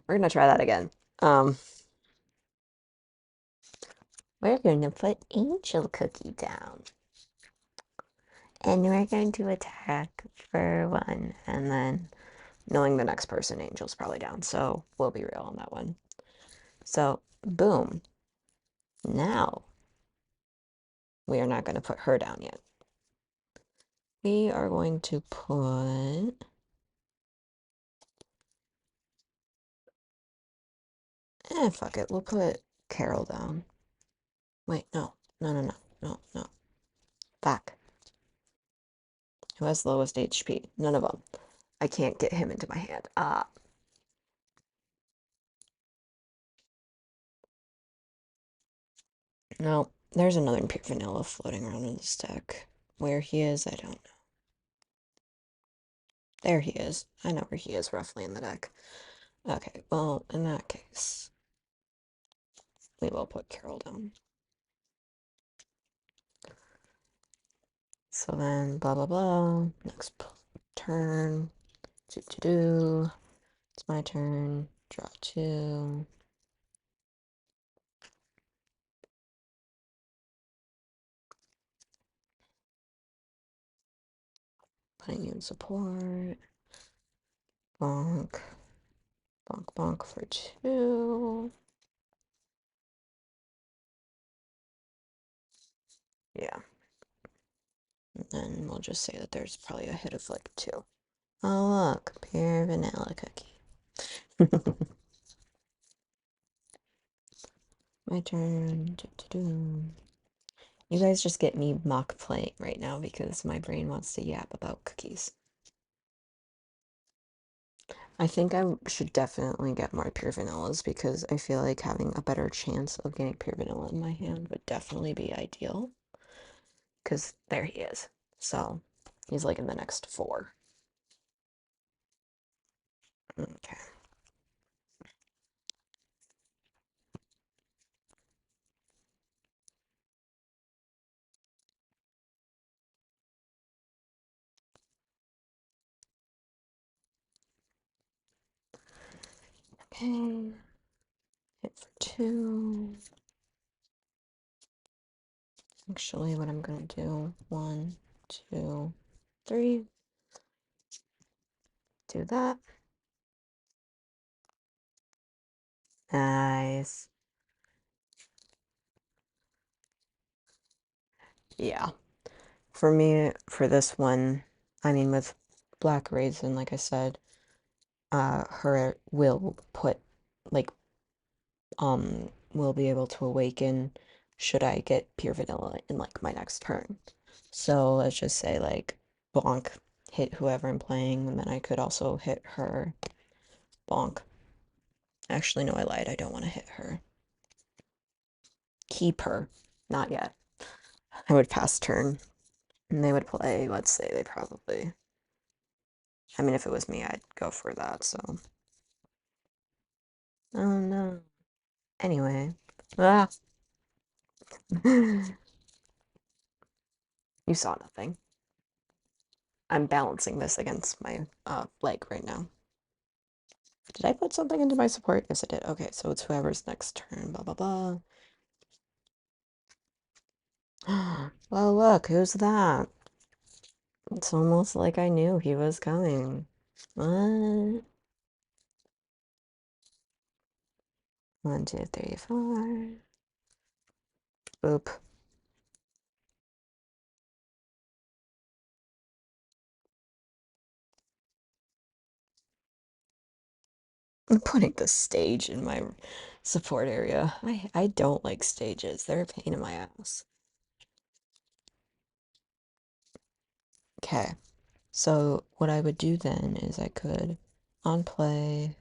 We're gonna try that again. Um, we're gonna put Angel Cookie down. And we're going to attack for 1, and then knowing the next person, Angel's probably down, so we'll be real on that one. So, boom. Now, we are not going to put her down yet. We are going to put... fuck it. We'll put Carol down. Wait, no. No, no, no. No, no. Back. Who has the lowest HP? None of them. I can't get him into my hand. No. There's another pure vanilla floating around in this deck. Where he is, I don't know. There he is. I know where he is roughly in the deck. Okay, well, in that case, we will put Carol down. So then, blah, blah, blah. Next turn. Do. It's my turn. Draw 2. Putting you in support. Bonk. Bonk, bonk for 2. Yeah. And then we'll just say that there's probably a hit of like 2. Oh, look. Pure vanilla cookie. My turn. You guys just get me mock playing right now because my brain wants to yap about cookies. I think I should definitely get more pure vanillas because I feel like having a better chance of getting pure vanilla in my hand would definitely be ideal. Because there he is. So he's like in the next four. Okay. Okay. Hit for two. Actually, what I'm gonna do, one, two, three. Do that. Nice. Yeah. For me, for this one, I mean, with Black Raisin, like I said, her will put, like, will be able to awaken should I get pure vanilla in, like, my next turn. So let's just say, like, bonk, hit whoever I'm playing, and then I could also hit her, bonk. Actually, no, I lied. I don't want to hit her. Keep her. Not yet. I would pass turn. And they would play, let's say they probably. I mean, if it was me, I'd go for that, so. Oh no. Anyway. Ah. You saw nothing. I'm balancing this against my leg right now. Did I put something into my support? Yes, I did. Okay, so it's whoever's next turn. Blah, blah, blah. Well, look, who's that? It's almost like I knew he was coming. What? One, two, three, four. Boop. I'm putting the stage in my support area. I don't like stages. They're a pain in my ass. Okay. So what I would do then is I could on play,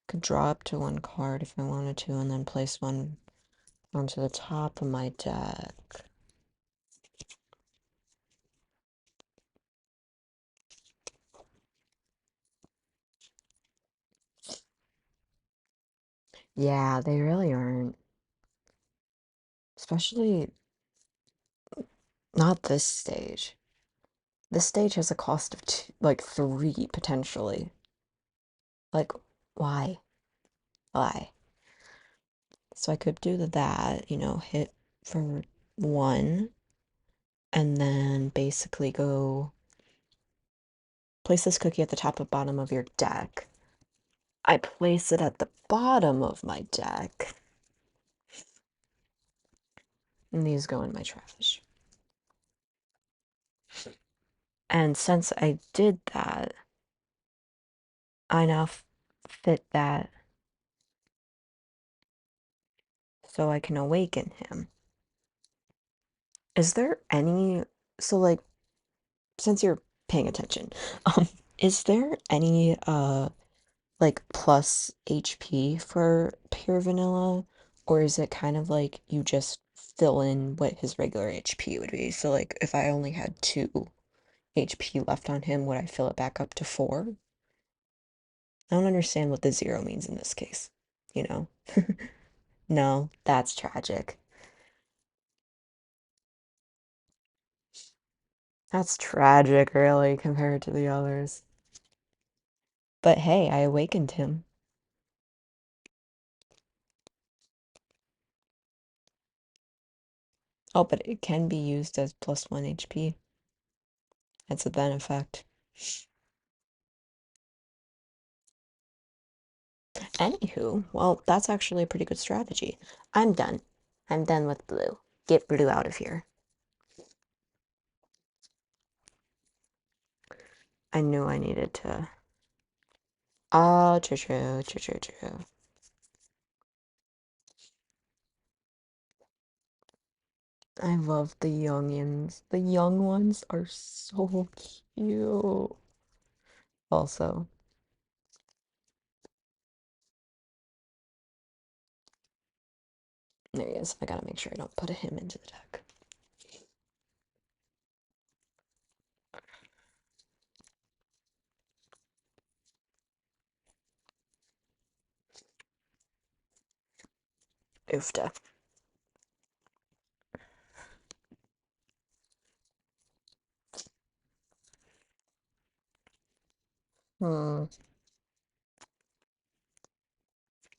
could draw up to one card if I wanted to, and then place one onto the top of my deck. Yeah, they really aren't. Especially not this stage. This stage has a cost of two, like three potentially. Like, why? Why? So I could do that, hit for one, and then basically go place this cookie at the top and bottom of your deck. I place it at the bottom of my deck, and these go in my trash. And since I did that, I now fit that so I can awaken him. Is there any, so like, since you're paying attention, um, is there any like plus HP for pure vanilla, or is it kind of like you just fill in what his regular HP would be? So like if I only had 2 HP left on him, would I fill it back up to 4? I don't understand what the 0 means in this case, you know? No, that's tragic. That's tragic, really, compared to the others. But hey, I awakened him. Oh, but it can be used as plus 1 HP. That's a benefit. Anywho, well, that's actually a pretty good strategy. I'm done. I'm done with blue. Get blue out of here. I knew I needed to. Oh, true, true, true, true, true. I love the youngins. The young ones are so cute. Also, There he is. I gotta make sure I don't put him into the deck. Oofda. Hmm.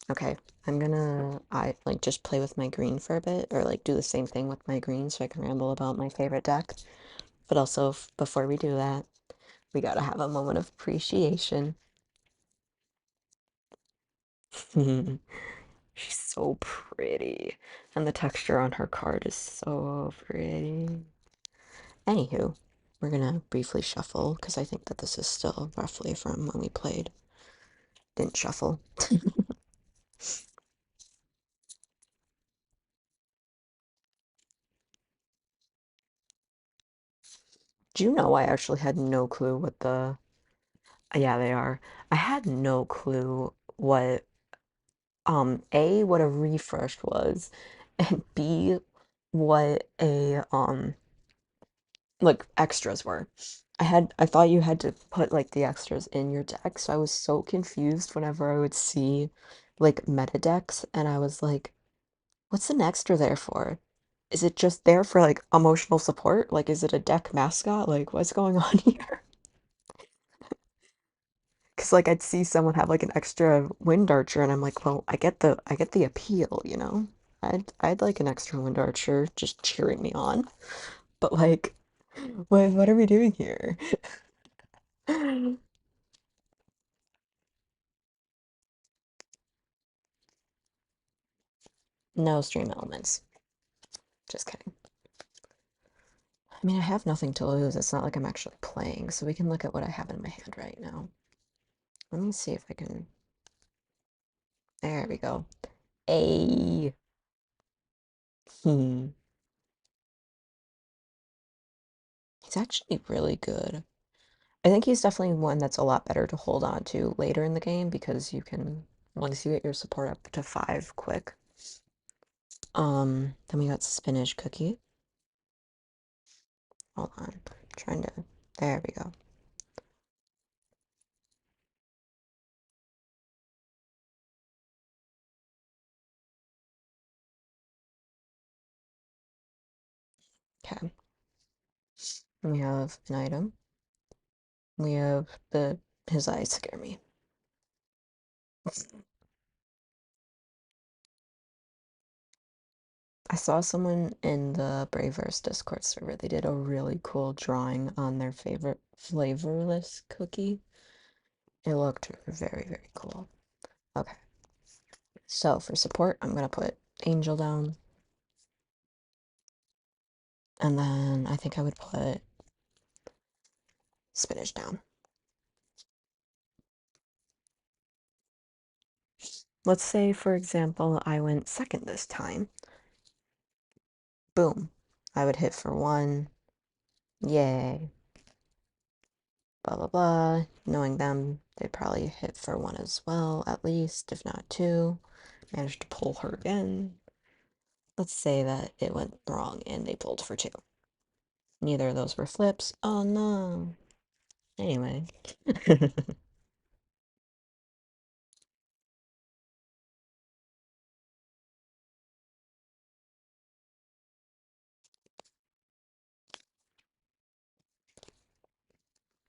Okay, I like just play with my green for a bit, or like do the same thing with my green so I can ramble about my favorite deck. But also, before we do that, we gotta have a moment of appreciation. She's so pretty, and the texture on her card is so pretty. Anywho, we're gonna briefly shuffle because I think that this is still roughly from when we played. Didn't shuffle. Do you know I actually had no clue what the. Yeah, they are. I had no clue what A, what a refresh was, and B, what a like extras were. I thought you had to put like the extras in your deck, so I was so confused whenever I would see like meta decks and I was like, what's an extra there for? Is it just there for like emotional support? Like is it a deck mascot? Like what's going on here? Because like I'd see someone have like an extra wind archer and I'm like, well, I get the appeal, you know? I'd like an extra wind archer just cheering me on. But like, what are we doing here? No stream elements. Just kidding. I mean, I have nothing to lose. It's not like I'm actually playing, so we can look at what I have in my hand right now. Let me see if I can. There we go. A. Hmm. He's actually really good. I think he's definitely one that's a lot better to hold on to later in the game because you can, once you get your support up to 5 quick. Then we got spinach cookie. Hold on. I'm trying to. There we go. Okay. We have an item. We have the his eyes scare me. I saw someone in the Braveverse Discord server. They did a really cool drawing on their favorite flavorless cookie. It looked very, very cool. Okay. So for support, I'm gonna put Angel down. And then I think I would put spinach down. Let's say, for example, I went second this time. Boom. I would hit for 1. Yay. Blah, blah, blah. Knowing them, they'd probably hit for 1 as well, at least, if not 2. Managed to pull her again. Let's say that it went wrong and they pulled for 2. Neither of those were flips. Oh no. Anyway.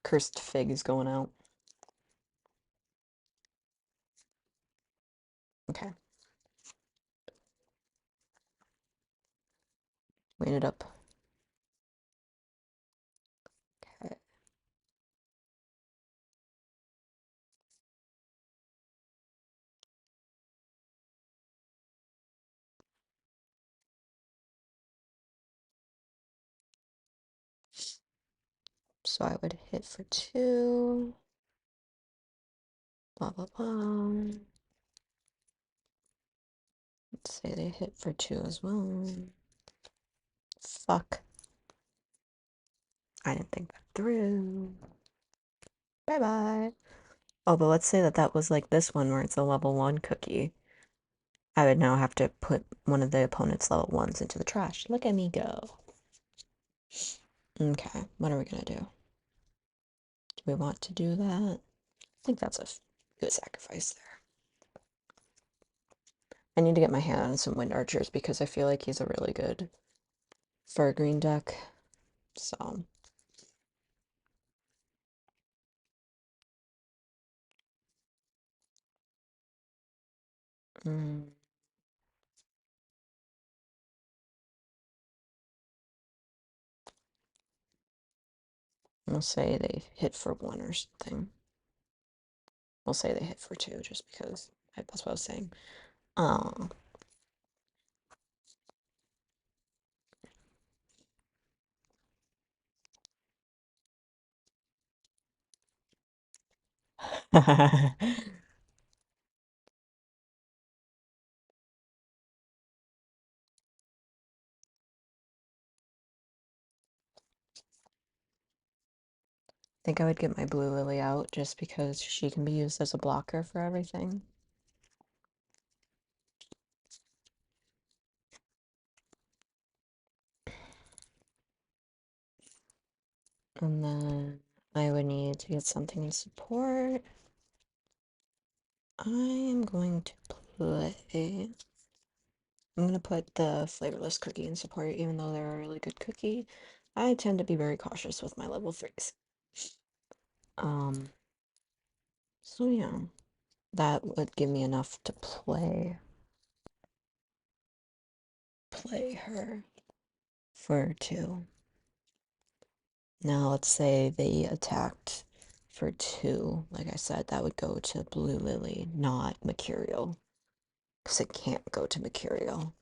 Cursed fig is going out. Okay. Wait it up. Okay. So I would hit for 2. Blah, blah, blah. Let's say they hit for 2 as well. Fuck. I didn't think that through. Bye bye. Although let's say that that was like this one where it's a level 1 cookie. I would now have to put one of the opponent's level ones into the trash. Look at me go. Okay, what are we gonna do? Do we want to do that? I think that's a good sacrifice there. I need to get my hand on some Wind Archers because I feel like he's a really good fur green deck. So. Mm. We'll say they hit for one or something. We'll say they hit for two just because that's what I was saying. Oh. Think I would get my blue lily out just because she can be used as a blocker for everything. And then I would need to get something in support. I am going to play. I'm going to put the flavorless cookie in support, even though they're a really good cookie. I tend to be very cautious with my level 3s. So yeah, that would give me enough to play her for 2. Now let's say they attacked for 2. Like I said, that would go to Blue Lily, not Mercurial. Because it can't go to Mercurial.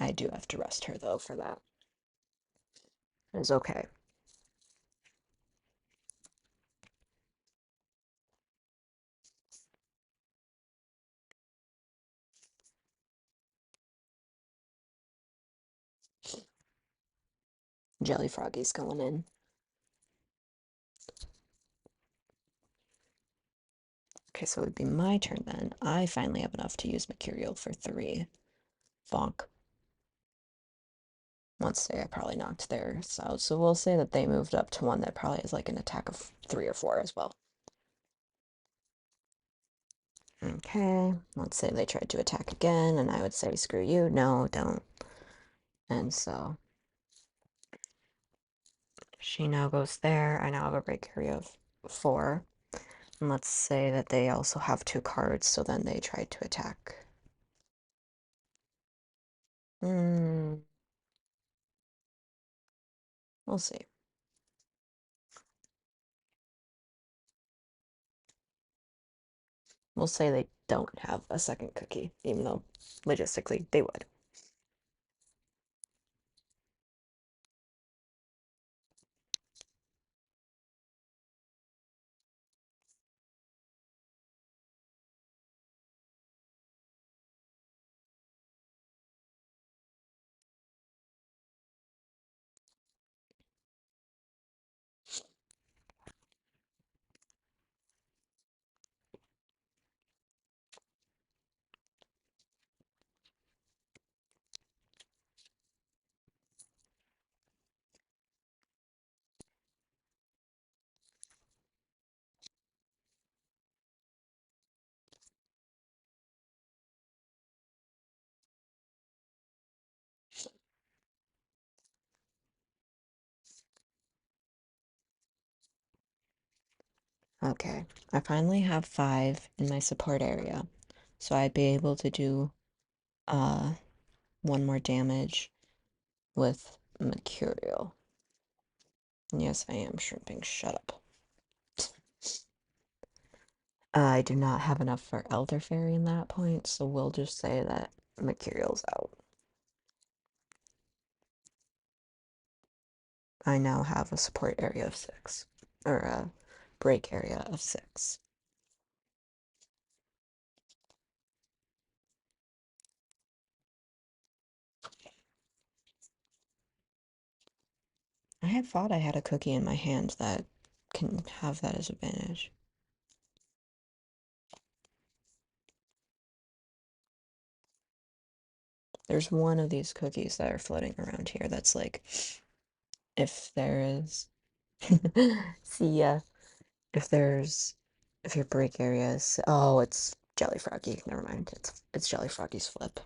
I do have to rest her though for that. It's okay. Jelly Froggy's going in. Okay, so it would be my turn then. I finally have enough to use Mercurial for 3. Bonk. Let's say I probably knocked theirs out. So we'll say that they moved up to one that probably has like an attack of 3 or 4 as well. Okay, let's say they tried to attack again, and I would say, screw you, no, don't. And so she now goes there. I now have a break area of 4. And let's say that they also have 2 cards, so then they tried to attack. We'll see. We'll say they don't have a second cookie, even though logistically they would. Okay, I finally have 5 in my support area, so I'd be able to do 1 more damage with Mercurial. Yes, I am shrimping. Shut up. I do not have enough for Elder Fairy in that point, so we'll just say that Mercurial's out. I now have a support area of 6, or a break area of 6. I had thought I had a cookie in my hand that can have that as advantage. There's one of these cookies that are floating around here that's like, if there is, see ya, if there's, if your break area is, oh, it's Jelly Froggy. Never mind. It's Jelly Froggy's flip.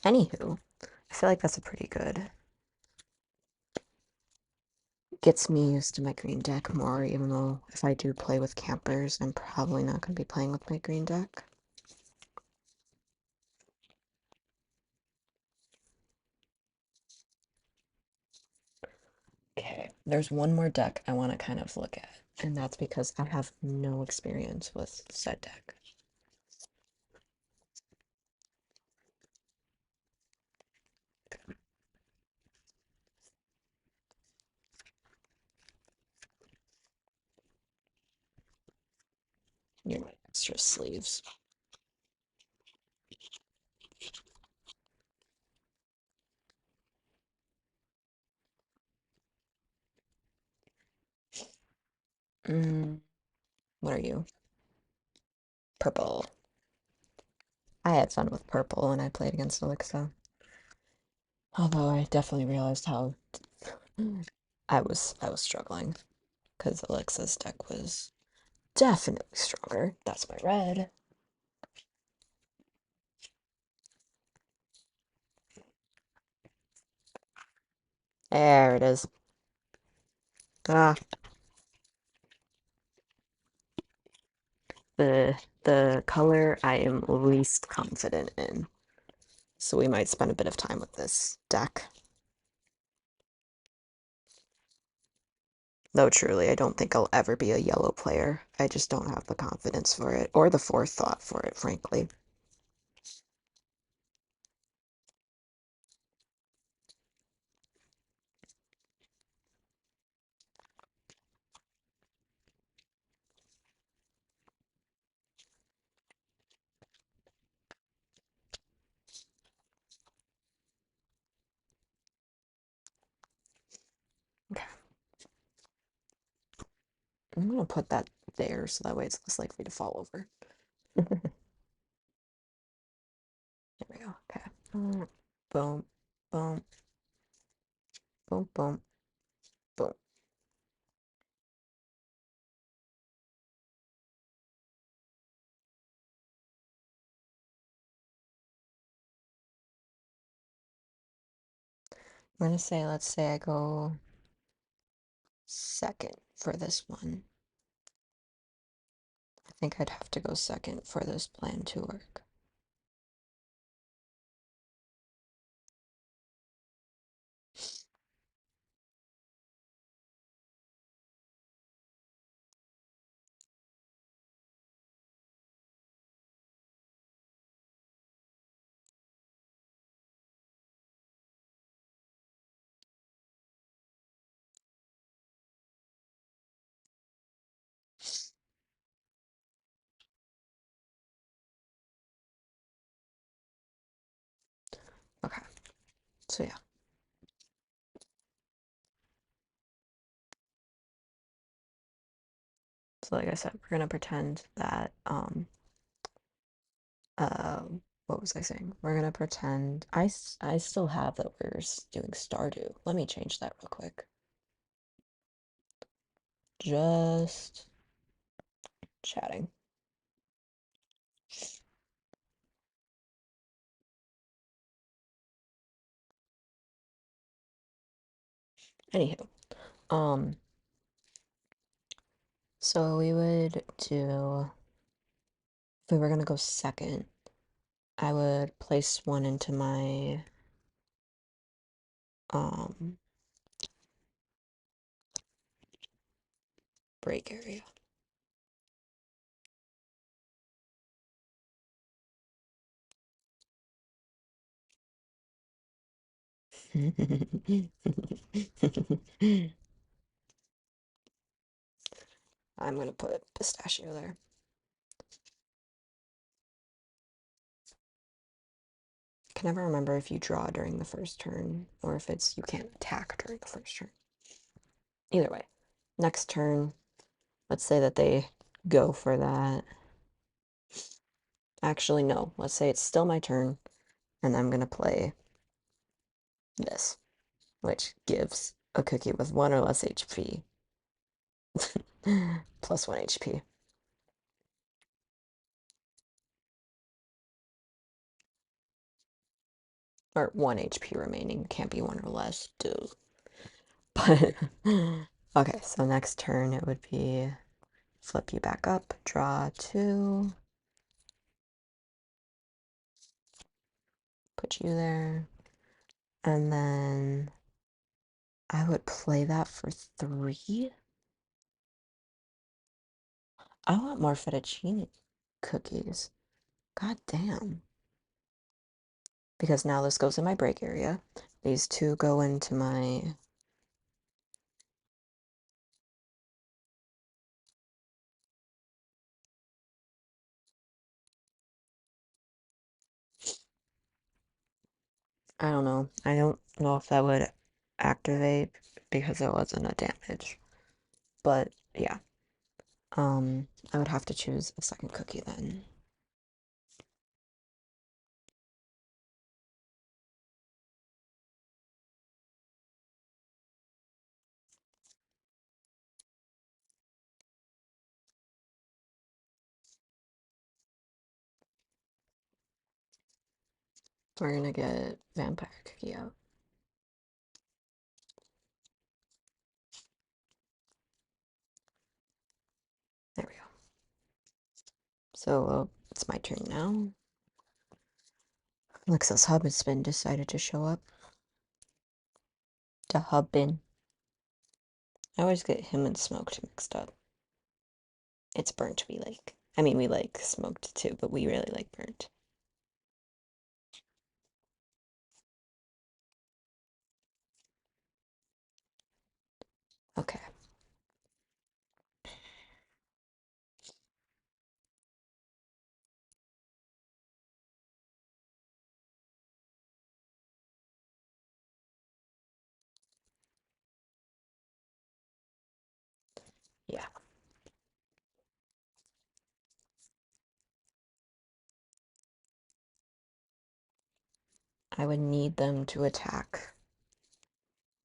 Anywho, I feel like that's a pretty good. Gets me used to my green deck more, even though if I do play with campers, I'm probably not going to be playing with my green deck. Okay, there's one more deck I want to kind of look at, and that's because I have no experience with said deck. You're my extra sleeves. Mm, what are you? Purple. I had fun with purple when I played against Alexa. Although I definitely realized how I was struggling because Alexa's deck was definitely stronger. That's my red. There it is. Ah, the color I am least confident in. So we might spend a bit of time with this deck. Though truly, I don't think I'll ever be a yellow player. I just don't have the confidence for it, or the forethought for it, frankly. Okay. I'm gonna put that there so that way it's less likely to fall over. There we go. Okay. Boom, boom, boom, boom, boom. I'm gonna say, let's say I go second for this one. I think I'd have to go second for this plan to work. Okay, so yeah. So like I said, we're gonna pretend that uh what was I saying? We're gonna pretend I still have that we're doing Stardew. Let me change that real quick. Just chatting. Anywho, um, so we would do if we were gonna go second, I would place one into my um break area. I'm gonna put pistachio there. I can never remember if you draw during the first turn or if it's you can't attack during the first turn. Either way, next turn, let's say that they go for that. Actually, no, let's say it's still my turn and I'm gonna play this, which gives a cookie with 1 or less HP plus 1 HP. Or 1 HP remaining, can't be 1 or less, duh. But, okay, so next turn it would be flip you back up, draw 2, put you there, and then I would play that for 3. I want more fettuccine cookies. God damn. Because now this goes in my break area. These 2 go into my... I don't know. I don't know if that would activate because it wasn't a damage. But yeah. I would have to choose a second cookie then. We're gonna get vampire cookie out. There we go. So it's my turn now. Alexa's hub has been decided to show up. The hub bin. I always get him and smoked mixed up. It's burnt we like. I mean, we like smoked too, but we really like burnt. Okay. Yeah. I would need them to attack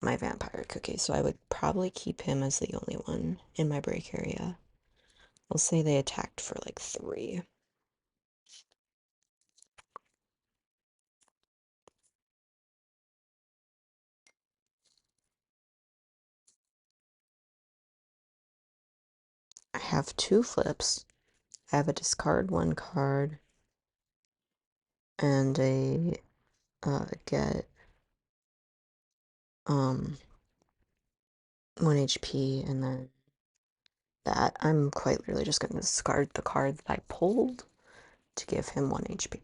my vampire cookie, so I would probably keep him as the only one in my break area. We'll say they attacked for like 3. I have 2 flips. I have a discard 1 card and a get 1 HP, and then that I'm quite literally just going to discard the card that I pulled to give him 1 HP.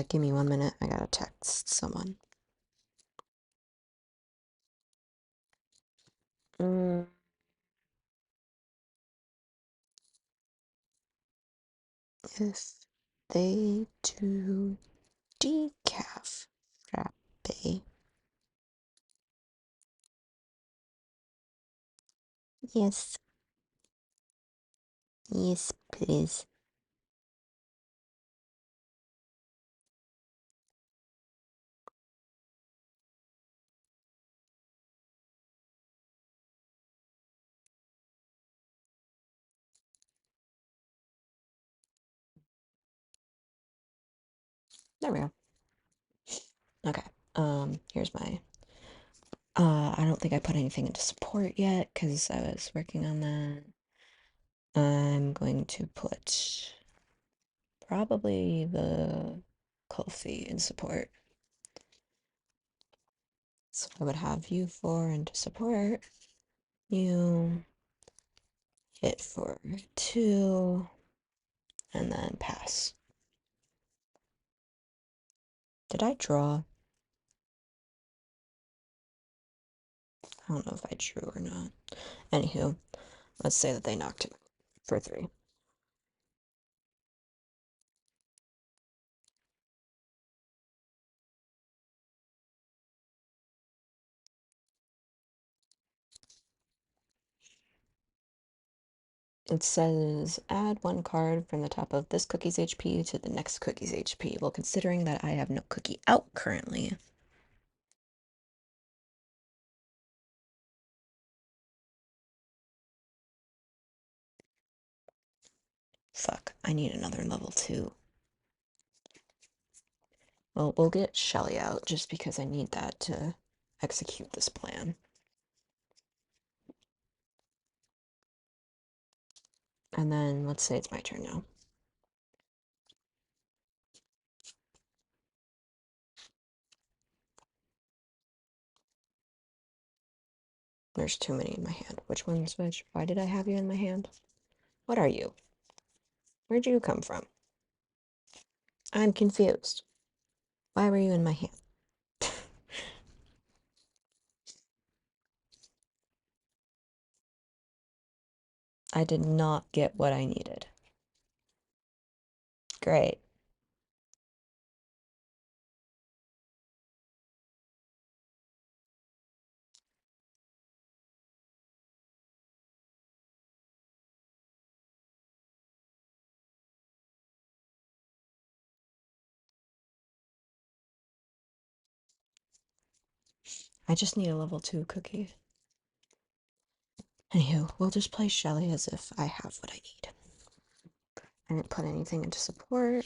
Give me 1 minute. I gotta text someone. If they do decaf frappe, yes, yes, please. There we go. Okay. Here's my. I don't think I put anything into support yet because I was working on that. I'm going to put probably the Kofi in support. So I would have you 4 into support. You hit for 2 and then pass. Did I draw? I don't know if I drew or not. Anywho, Let's say that they knocked him out for 3. It says add 1 card from the top of this cookie's HP to the next cookie's HP. Well, considering that I have no cookie out currently. Fuck, I need another level 2. Well, we'll get Shelly out just because I need that to execute this plan. And then let's say it's my turn now. There's too many in my hand. Which one's which? Why did I have you in my hand? What are you? Where'd you come from? I'm confused. Why were you in my hand? I did not get what I needed. Great. I just need a level 2 cookie. Anywho, we'll just play Shelly as if I have what I need. I didn't put anything into support.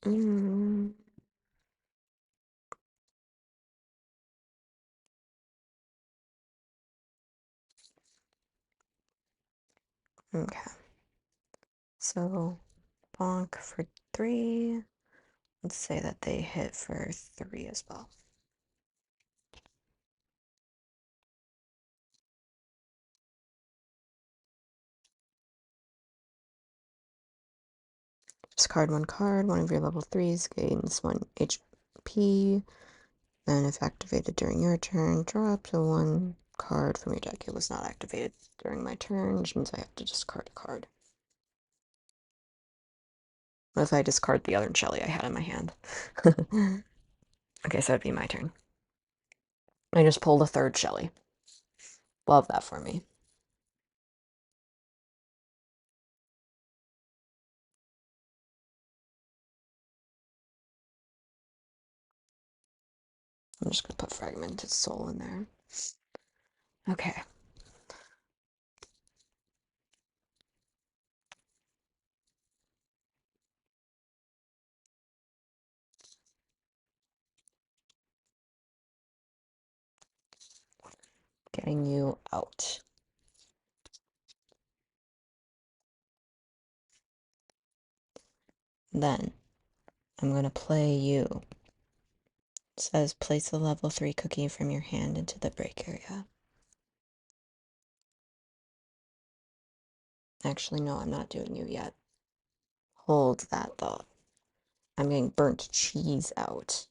Mm. Okay. So, bonk for 3. Let's say that they hit for 3 as well. Discard 1 card. One of your level 3s gains 1 HP. Then, if activated during your turn, draw up to 1 card from your deck. It was not activated during my turn, which means I have to discard a card. What if I discard the other Shelly I had in my hand? Okay, so it'd be my turn. I just pulled a 3rd Shelly. Love that for me. I'm just gonna put Fragmented Soul in there. Okay. Getting you out. Then I'm gonna play you. It says place a level 3 cookie from your hand into the break area. Actually, no, I'm not doing you yet. Hold that thought. I'm getting burnt cheese out.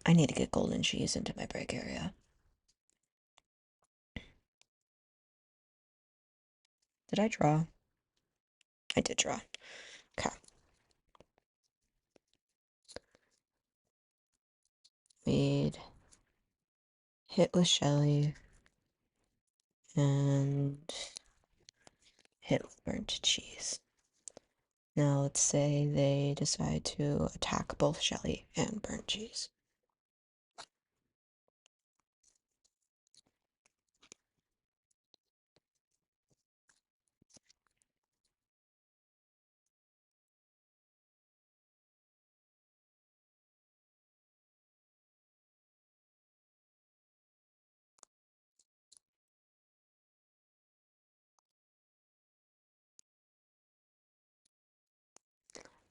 I need to get golden cheese into my break area. Did I draw? I did draw. Okay. We'd hit with Shelly and hit with burnt cheese. Now let's say they decide to attack both Shelly and burnt cheese.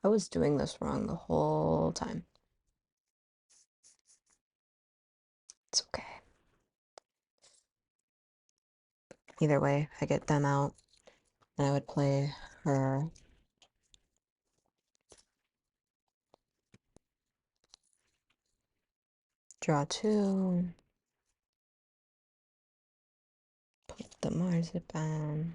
I was doing this wrong the whole time. It's okay. Either way, I get them out, and I would play her. Draw two. Put the marzipan.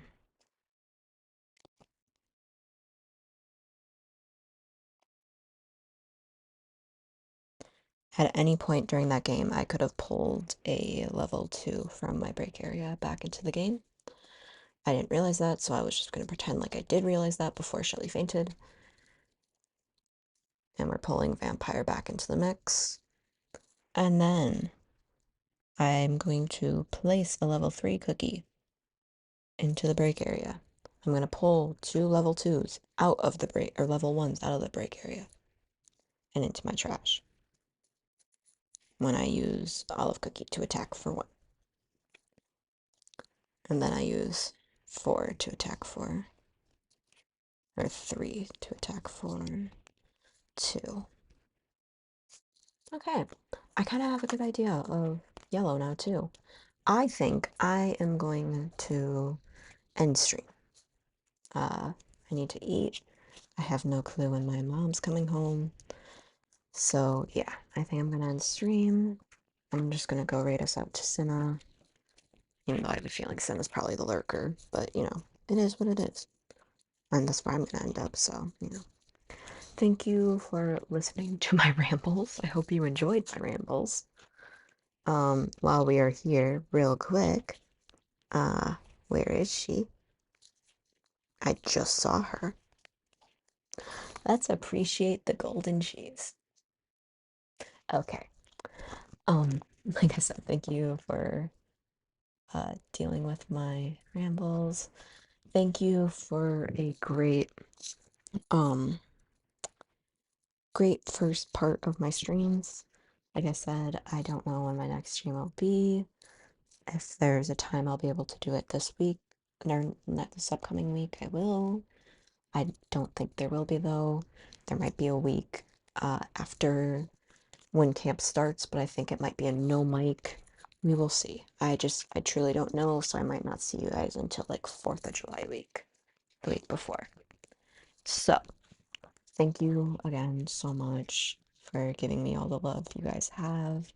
At any point during that game, I could have pulled a level 2 from my break area back into the game. I didn't realize that, so I was just going to pretend like I did realize that before Shelly fainted. And we're pulling Vampire back into the mix. And then I'm going to place a level 3 cookie into the break area. I'm going to pull 2 level 2s out of the break, or level 1s out of the break area and into my trash when I use Olive Cookie to attack for 1. And then I use 4 to attack for, or 3 to attack for 2. Okay, I kind of have a good idea of yellow now too. I think I am going to end stream. I need to eat. I have no clue when my mom's coming home. So yeah, I think I'm gonna end stream. I'm just gonna go raid us out to Cinna. Even though I have a feeling Cinna's probably the lurker, but you know, it is what it is. And that's where I'm gonna end up, so you know. Thank you for listening to my rambles. I hope you enjoyed my rambles. While we are here, real quick, uh, where is she? I just saw her. Let's appreciate the golden cheese. Okay. Like I said, thank you for dealing with my rambles. Thank you for a um, great first part of my streams. Like I said, I don't know when my next stream will be. If there's a time I'll be able to do it this week, or not this upcoming week, I will. I don't think there will be though. There might be a week after when camp starts, but I think it might be a no mic. We will see. I truly don't know, so I might not see you guys until like 4th of July week, the week before. So, thank you again so much for giving me all the love you guys have.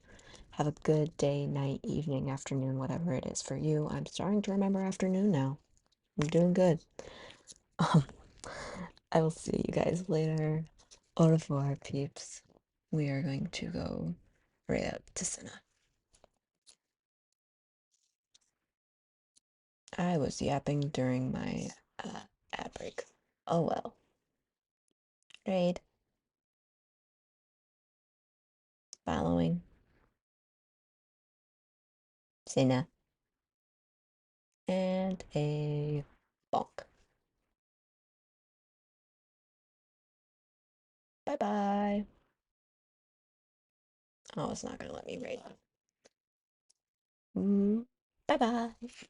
Have a good day, night, evening, afternoon, whatever it is for you. I'm starting to remember afternoon now. I'm doing good. Um, I will see you guys later. Au revoir, peeps. We are going to go right up to Cinna. I was yapping during my ad break. Oh well. Raid. Following. Cinna. And a bonk. Bye bye. Oh, it's not gonna let me raid. Bye bye.